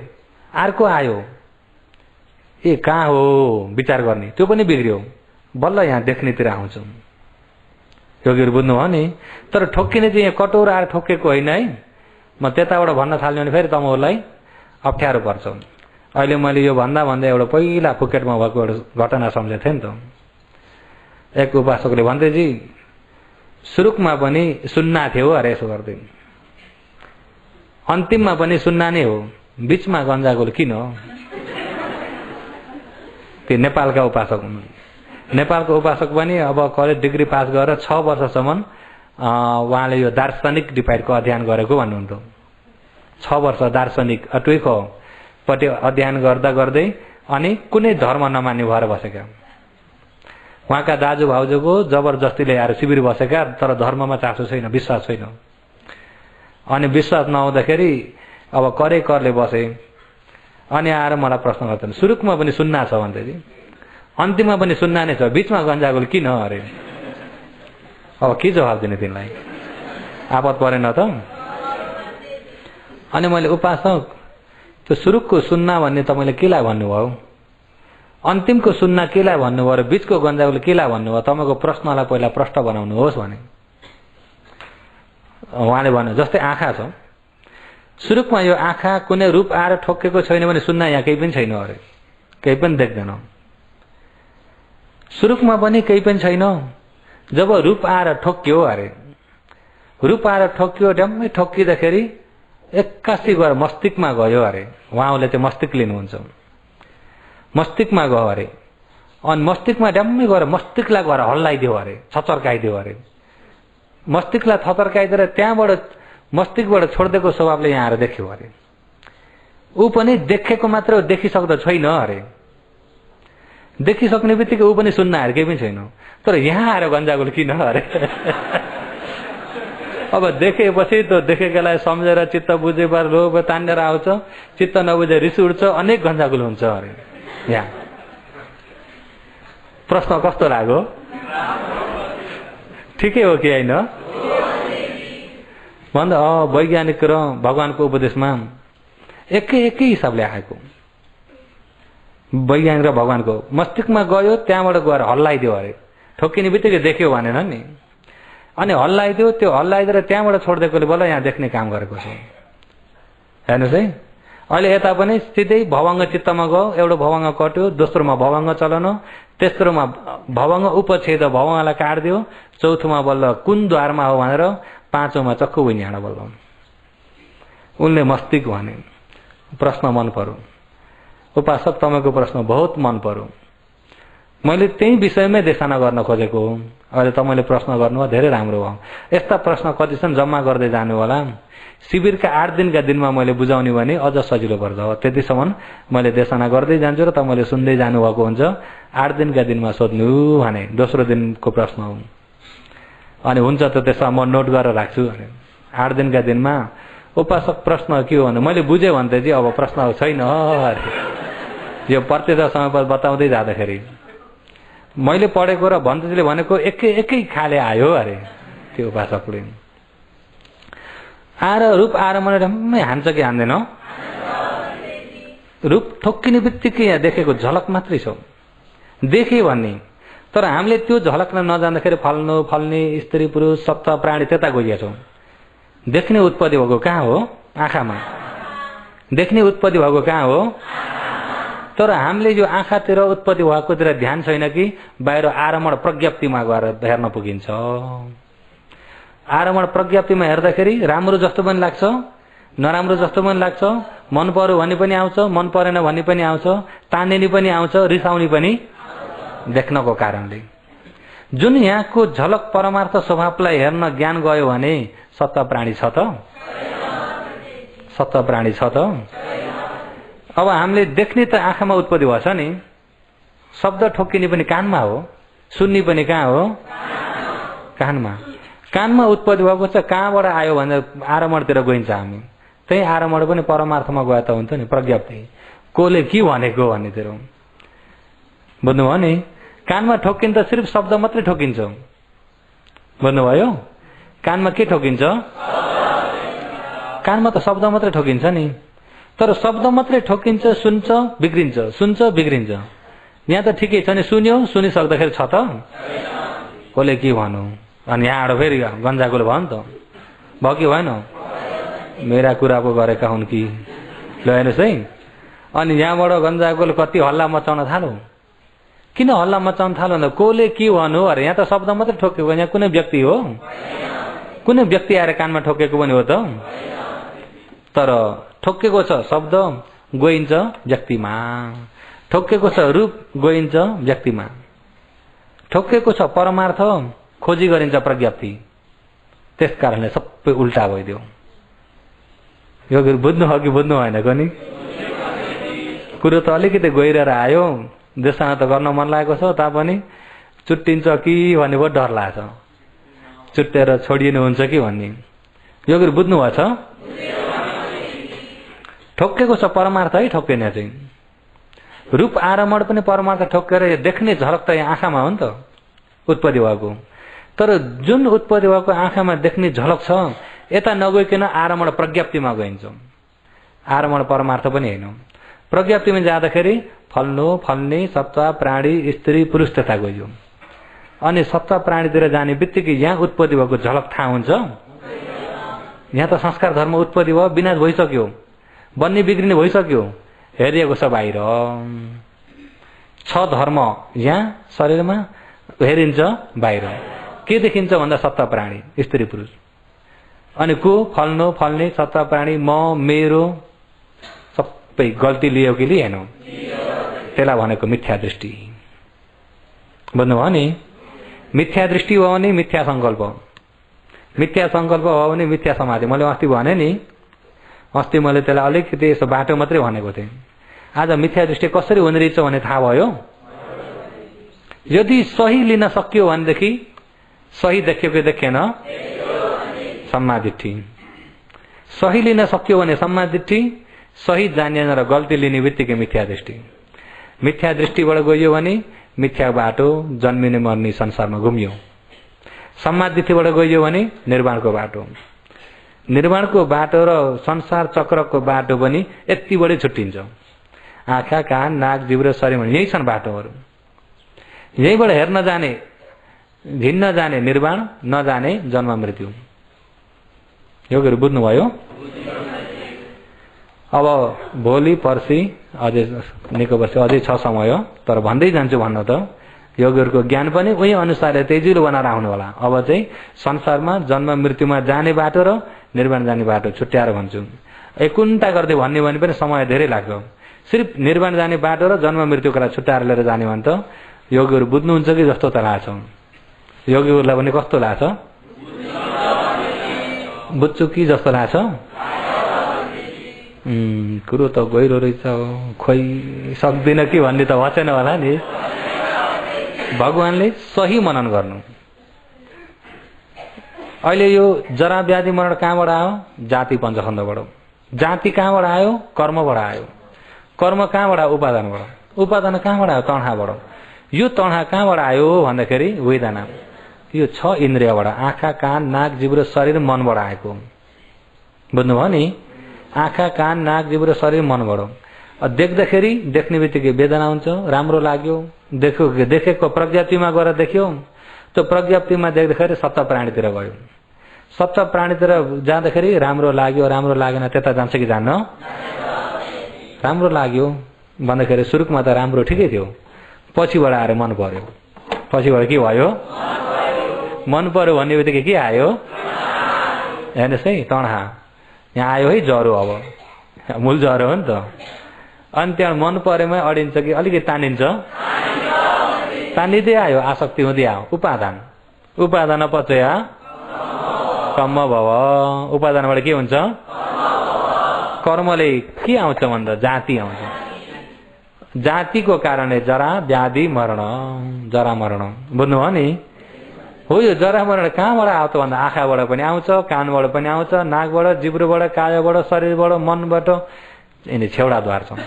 अर्को आयो, ए कहाँ हो विचार गर्ने, त्यो पनि बिग्रियो। बल्ल यहाँ देख्नेतिर आउँछ। योगीहरू बुझ्नुभयो नि? तर ठोक्किने चाहिँ यहाँ कटोरा आएर ठोक्केको होइन है। म त्यताबाट भन्न थाल्यो भने फेरि तपाईँहरूलाई अप्ठ्यारो पर्छ। अहिले मैले यो भन्दा एउटा पहिला फुकेटमा भएको एउटा घटना सम्झेको थिएँ नि त। एक उपासकले भन्दै, जी सुरुकमा पनि सुन्ना थियो अरे, यसो गर्दै अन्तिममा पनि सुन्ना नै हो, बिचमा गन्जागोल किन? त्यो नेपालका उपासक हुन्। नेपालको उपासक पनि अब कलेज डिग्री पास गरेर 6 वर्षसम्म उहाँले यो दार्शनिक डिपाइडको अध्ययन गरेको भन्नुहुन्थ्यो। 6 वर्ष दार्शनिक अट्वैकपट्टि अध्ययन गर्दा गर्दै अनि कुनै धर्म नमान्ने भएर बसेका। उहाँका दाजु भाउजूको जबरजस्तीले आएर शिविर बसेका, तर धर्ममा चासो छैन, विश्वास छैन। अनि विश्वास नहुँदाखेरि अब करले बसे। अनि आएर मलाई प्रश्न गर्छन्, सुरुकमा पनि सुन्ना छ भन्दै, अन्तिममा पनि सुन्ना नै छ, बिचमा गन्जागोल किन अरे? अब के जवाब दिने तिनलाई? आपत परेन त? अनि मैले, उपासक त्यो सुरुकको सुन्ना भन्ने तपाईँले केलाई भन्नुभयो, अन्तिमको सुन्ना केलाई भन्नुभयो र बिचको गन्जागोल केलाई भन्नुभयो? तपाईँको प्रश्नलाई पहिला प्रष्ट बनाउनुहोस् भने। उहाँले भन्यो, जस्तै आँखा छ, सुरुकमा यो आँखा कुनै रूप आएर ठोक्केको छैन भने सुन्ना यहाँ केही पनि छैन अरे, केही पनि देख्दैन। सुरुकमा पनि केही पनि छैन, जब रूप आएर ठोक्क्यो अरे, रूप आएर ठोक्क्यो, ड्याम्मै ठोक्किँदाखेरि एक्कासी गएर मस्तिष्कमा गयो अरे। उहाँले त्यो मस्तिष्क लिनुहुन्छ, मस्तिष्कमा गयो अरे, अनि मस्तिष्कमा ड्याम्मै गएर मस्तिष्कलाई गएर हल्लाइदियो अरे, छचर्काइदियो अरे। मस्तिष्कलाई थतर्काइदिएर त्यहाँबाट मस्तिष्कबाट छोडिदिएको स्वभावले यहाँ आएर देख्यो अरे। ऊ पनि देखेको मात्र देखिसक्दो छैन अरे, देखिसक्ने बित्तिकै ऊ पनि सुन्न आएर केही पनि छैन, तर यहाँ आएर गन्जागोल किन अरे? अब देखेपछि त देखेकोलाई सम्झेर चित्त बुझेर लोभ तानेर आउँछ, चित्त नबुझे रिस उठ्छ, अनेक गन्जागोल हुन्छ अरे यहाँ। प्रश्न कस्तो लाग्यो? ठिकै हो कि होइन? भन्दा वैज्ञानिक र भगवानको उपदेशमा एकै हिसाबले आएको। वैज्ञानिक र भगवानको मस्तिष्कमा गयो, त्यहाँबाट गएर हल्लाइदियो अरे, ठोक्किने बित्तिकै देख्यो भनेन नि, अनि हल्लाइदियो, त्यो हल्लाइदिएर त्यहाँबाट छोडिदिएकोले बल्ल यहाँ देख्ने काम गरेको छ। हेर्नुहोस् है, अहिले यता पनि सिधै भवङ्ग चित्तमा गयो, एउटा भवङ्ग कट्यो, दोस्रोमा भवङ्ग चलन, तेस्रोमा भवङ्ग उपच्छेद भवङ्गलाई काट्दियो, चौथोमा बल्ल कुन द्वारमा हो भनेर पाँचौंमा चक्कु विज्ञान बल्ल उनले मस्तिष्क भने। प्रश्न मन पर्यो उपासक, तपाईँको प्रश्न बहुत मन पर्यो। मैले त्यही विषयमै देशना गर्न खोजेको हो। अहिले तपाईँले प्रश्न गर्नुभयो, धेरै राम्रो भयो। यस्ता प्रश्न कति छन् जम्मा गर्दै जानु होला। शिविरका 8 दिनका दिनमा मैले बुझाउने भने अझ सजिलो पर्छ। त्यतिसम्म मैले देशना गर्दै जान्छु र तपाईँले सुन्दै जानुभएको हुन्छ। 8 दिनका दिनमा सोध्नु भने दोस्रो दिनको प्रश्न हो। अनि हुन्छ त त्यसमा म नोट गरेर राख्छु भने 8 दिनका दिनमा उपासक प्रश्न के हो भने मैले बुझेँ भने चाहिँ अब प्रश्न छैन अरे। यो प्रत्यक्ष समय बताउँदै जाँदाखेरि मैले पढेको र भन्तेजीले भनेको एकै खाले आयो अरे। त्यो उपासकले आएर रूप आएर मलाई रम्मै हान्छ कि हान्दैन? रूप ठोक्किने बित्तिकै यहाँ देखेको झलक मात्रै छ, देखे भन्ने। तर हामीले त्यो झलक नजान्दाखेरि फल्ने स्त्री पुरुष सप्त प्राणी त्यता गइया छौँ। देख्ने उत्पत्ति भएको कहाँ हो? आँखामा। देख्ने उत्पत्ति भएको कहाँ हो? तर हामीले यो आँखातिर उत्पत्ति भएकोतिर ध्यान छैन कि बाहिर आरमण प्रज्ञप्तिमा गएर हेर्न पुगिन्छ। आरमण प्रज्ञप्तिमा हेर्दाखेरि राम्रो जस्तो पनि लाग्छ, नराम्रो जस्तो पनि लाग्छ, मन पर्यो भने पनि आउँछ, मन परेन भने पनि आउँछ, तान्ने पनि आउँछ, रिसाउने पनि देख्नको कारणले। जुन यहाँको झलक परमार्थ स्वभावलाई हेर्न ज्ञान गयो भने सत्ता प्राणी छ त? सत्ता प्राणी छ त? अब हामीले देख्ने त आँखामा उत्पत्ति भएछ नि, शब्द ठोक्किने पनि कानमा हो, सुन्ने पनि कहाँ हो? कानमा। कानमा उत्पत्ति भएको छ, कहाँबाट आयो भने आरमणतिर गइन्छ हामी। त्यही आरमण पनि परमार्थमा गए त हुन्छ नि, प्रज्ञप्ति कोले के भनेको भन्नेतिर। बुझ्नुभयो नि? कानमा ठोक्किन्छ सिर्फ शब्द मात्रै ठोक्किन्छ। बुझ्नुभयो? कानमा के ठोक्किन्छ? कानमा त शब्द मात्रै ठोक्किन्छ नि। तर शब्द मात्रै ठोक्किन्छ, सुन्छ बिग्रिन्छ, सुन्छ बिग्रिन्छ। यहाँ त ठिकै छ नि, सुन्यो, सुनिसक्दाखेरि छ त? कसले के भन्नु? अनि यहाँबाट फेरि गन्जाकुल भयो नि त, भयो कि भएन? मेरा कुरा पो गरेका हुन् कि? ल हेर्नुहोस् है, अनि यहाँबाट गन्जाकुल कति हल्ला मचाउन थाल्यो। किन हल्ला मचाउन थाल्यो भन्दा कसले के भन्नु अरे? यहाँ त शब्द मात्रै ठोकेको, यहाँ कुनै व्यक्ति हो? कुनै व्यक्ति आएर कानमा ठोकेको पनि हो त? तर ठोकेको छ शब्द गइन्छ व्यक्तिमा, ठोकेको छ रूप गइन्छ व्यक्तिमा, ठोकेको छ परमार्थ खोजी गरिन्छ प्रज्ञप्ति। त्यस कारणले सबै उल्टा भइदियो। यो बुझ्नु हो कि बुझ्नु भएन नि? कुरो त अलिकति गइरहेर आयो, देशना त गर्न मन लागेको छ, तापनि चुट्टिन्छ कि भन्ने बहुत डर लाग्छ, चुट्टेर छोडिनुहुन्छ कि भन्ने। यो कुरो बुझ्नु भएछ? ठोकेको छ परमार्थ है, ठोक्किने चाहिँ रूप आरमण पनि परमार्थ ठोकेर देख्ने झलक त यहाँ आँखामा हो नि त उत्पत्ति भएको। तर जुन उत्पत्ति भएको आँखामा देख्ने झलक छ, यता नगइकन आरमण प्रज्ञप्तिमा गइन्छ। आरमण परमार्थ पनि होइन। प्रज्ञप्तिमा जाँदाखेरि फल्ने सत्ता प्राणी स्त्री पुरुष त्यता गयो। अनि सत्ता प्राणीतिर जाने बित्तिकै यहाँ उत्पत्ति भएको झलक थाहा हुन्छ। यहाँ त संस्कार धर्म उत्पत्ति भयो, विनाश भइसक्यो, बन्ने बिग्रिने भइसक्यो, हेरिएको छ बाहिर। छ धर्म यहाँ शरीरमा, हेरिन्छ बाहिर। के देखिन्छ भन्दा सत्ता प्राणी स्त्री पुरुष। अनि को फल्ने सत्ता प्राणी म मेरो सबै गल्ती लियो कि लिएन? त्यसलाई भनेको मिथ्या दृष्टि। बुझ्नुभयो नि? मिथ्या दृष्टि हो भने मिथ्या संकल्प, मिथ्या संकल्प हो भने मिथ्या समाधि। मैले अस्ति भने नि, अस्ति मैले त्यसलाई अलिकति यसो बाटो मात्रै भनेको थिएँ। आज मिथ्या दृष्टि कसरी हुने रहेछ भने थाहा भयो। यदि सही लिन सक्यो भनेदेखि सही देख्यो कि देखेन? सम्मादिट्ठी। सही लिन सक्यो भने सम्मादिट्ठी, सही जानेन र गल्ती लिने बित्तिकै मिथ्या दृष्टि। मिथ्या दृष्टिबाट गयो भने मिथ्या बाटो जन्मिने मर्ने संसारमा घुमियो। सम्मादिथिबाट गइयो भने निर्वाणको बाटो, निर्वाणको बाटो र संसार चक्रको बाटो पनि यति बढी छुट्टिन्छ। आँखा कान नाक जिब्रो शरीर यही छन् बाटोहरू। यहीबाट हेर्न जाने भिन्न जाने निर्वाण, नजाने जन्म मृत्यु। योगहरू बुझ्नुभयो? अब भोलि पर्सि अझै निको वर्ष अझै छ समय, तर भन्दै जान्छु भन्न त योगहरूको ज्ञान पनि उही अनुसारले तेजिलो बनाएर आउनु होला। अब चाहिँ संसारमा जन्म मृत्युमा जाने बाटो र निर्वाण जाने बाटो छुट्याएर भन्छु। एकुन्टा गर्दै भन्ने भने पनि समय धेरै लाग्छ। सिर्फ निर्वाण जाने बाटो र जन्म मृत्युको लागि छुट्याएर लिएर जाने भने त योगहरू बुझ्नुहुन्छ कि जस्तो त लाग्छ? योगीहरूलाई पनि कस्तो लाग्छ? बुझ्छु कि जस्तो लाग्छ? कुरो त गहिरो रहेछ, खोइ सक्दिन कि भन्ने त वचन होला नि। भगवानले सही मनन गर्नु। अहिले यो जरा व्याधि मरण कहाँबाट आयो? जाति पञ्चखण्डबाट। जाति कहाँबाट आयो? कर्मबाट आयो। कर्म कहाँबाट आयो? उपादानबाट। उपादान कहाँबाट आयो? तणहाबाट। यो तणहा कहाँबाट आयो भन्दाखेरि वेदना। यो 6 इन्द्रियबाट, आँखा कान नाक जिब्रो शरीर मनबाट आएको। बुझ्नुभयो नि? आँखा कान नाक जिब्रो शरीर मनबाट। देख्दाखेरि देख्ने बित्तिकै वेदना हुन्छ, राम्रो लाग्यो, देखेको प्रज्ञप्तिमा गएर देख्यो, त्यो प्रज्ञप्तिमा देख्दाखेरि सप्त प्राणीतिर गयो। सप्त प्राणीतिर जाँदाखेरि राम्रो लाग्यो, राम्रो लागेन, त्यता जान्छ कि जान्न? राम्रो लाग्यो भन्दाखेरि सुरुमा त राम्रो ठिकै थियो, पछिबाट आएर मन पर्यो। पछिबाट के भयो? मन पर्यो भन्ने बित्तिकै के आयो? हेर्नुहोस् है, तणहा यहाँ आयो है, ज्वरो। अब मूल ज्वरो हो नि त। अनि त्यहाँ मन परेमा अडिन्छ कि अलिकति तानिन्छ? तानिँदै आयो, आसक्ति हुँदै आयो। उपादान, उपादान पचया कर्म भव। उपादानबाट के हुन्छ? कर्मले के आउँछ भन्दा जाति आउँछ। जातिको कारणले जरा व्याधि मरण, जरा मरण। बुझ्नुभयो नि? हो, यो जरा मरण कहाँबाट आउँछ भन्दा आँखाबाट पनि आउँछ, कानबाट पनि आउँछ, नाकबाट, जिब्रोबाट, कायाबाट, शरीरबाट, मनबाट, यिनी छेउडाद्वार छन्।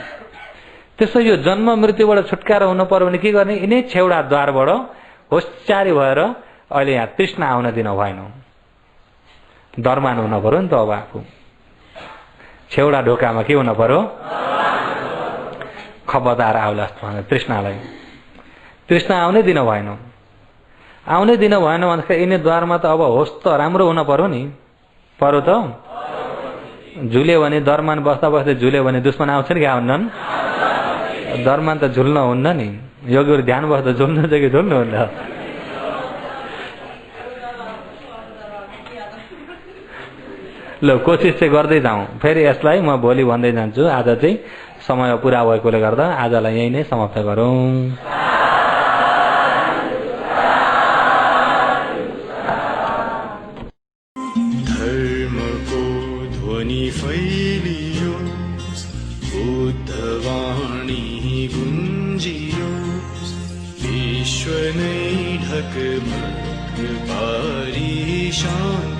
त्यसो यो जन्म मृत्युबाट छुटकारा हुनु पर्यो भने के गर्ने? यिनै छेउडाद्वारबाट होस्यारी भएर अहिले यहाँ तृष्णा आउन दिन भएन। दरमान हुन पर्यो नि त। अब आफू छेउडा ढोकामा के हुन पर्यो? खबरदार आउला तृष्णालाई। तृष्णा आउनै दिन भएन। आउनै दिन भएन भन्दाखेरि यिनै द्वारमा त अब होस् त राम्रो हुन पर्यो नि। पर्यो त? झुल्यो भने दरमान बस्दा बस्दै झुल्यो भने दुश्मन आउँछन् कि आउन्नन्? दरमान त झुल्न हुन्न नि। योगीहरू ध्यान बस्दा झुल्नु छ कि झुल्नुहुन्न? ल कोसिस चाहिँ गर्दै जाउँ। फेरि यसलाई म भोलि भन्दै जान्छु। आज चाहिँ समय पुरा भएकोले गर्दा आजलाई यही नै समाप्त गरौँ। धर्मको ध्वनि फैलियो, बुद्धवाणी गुन्जियो, विश्व नै ढकमक पारी शान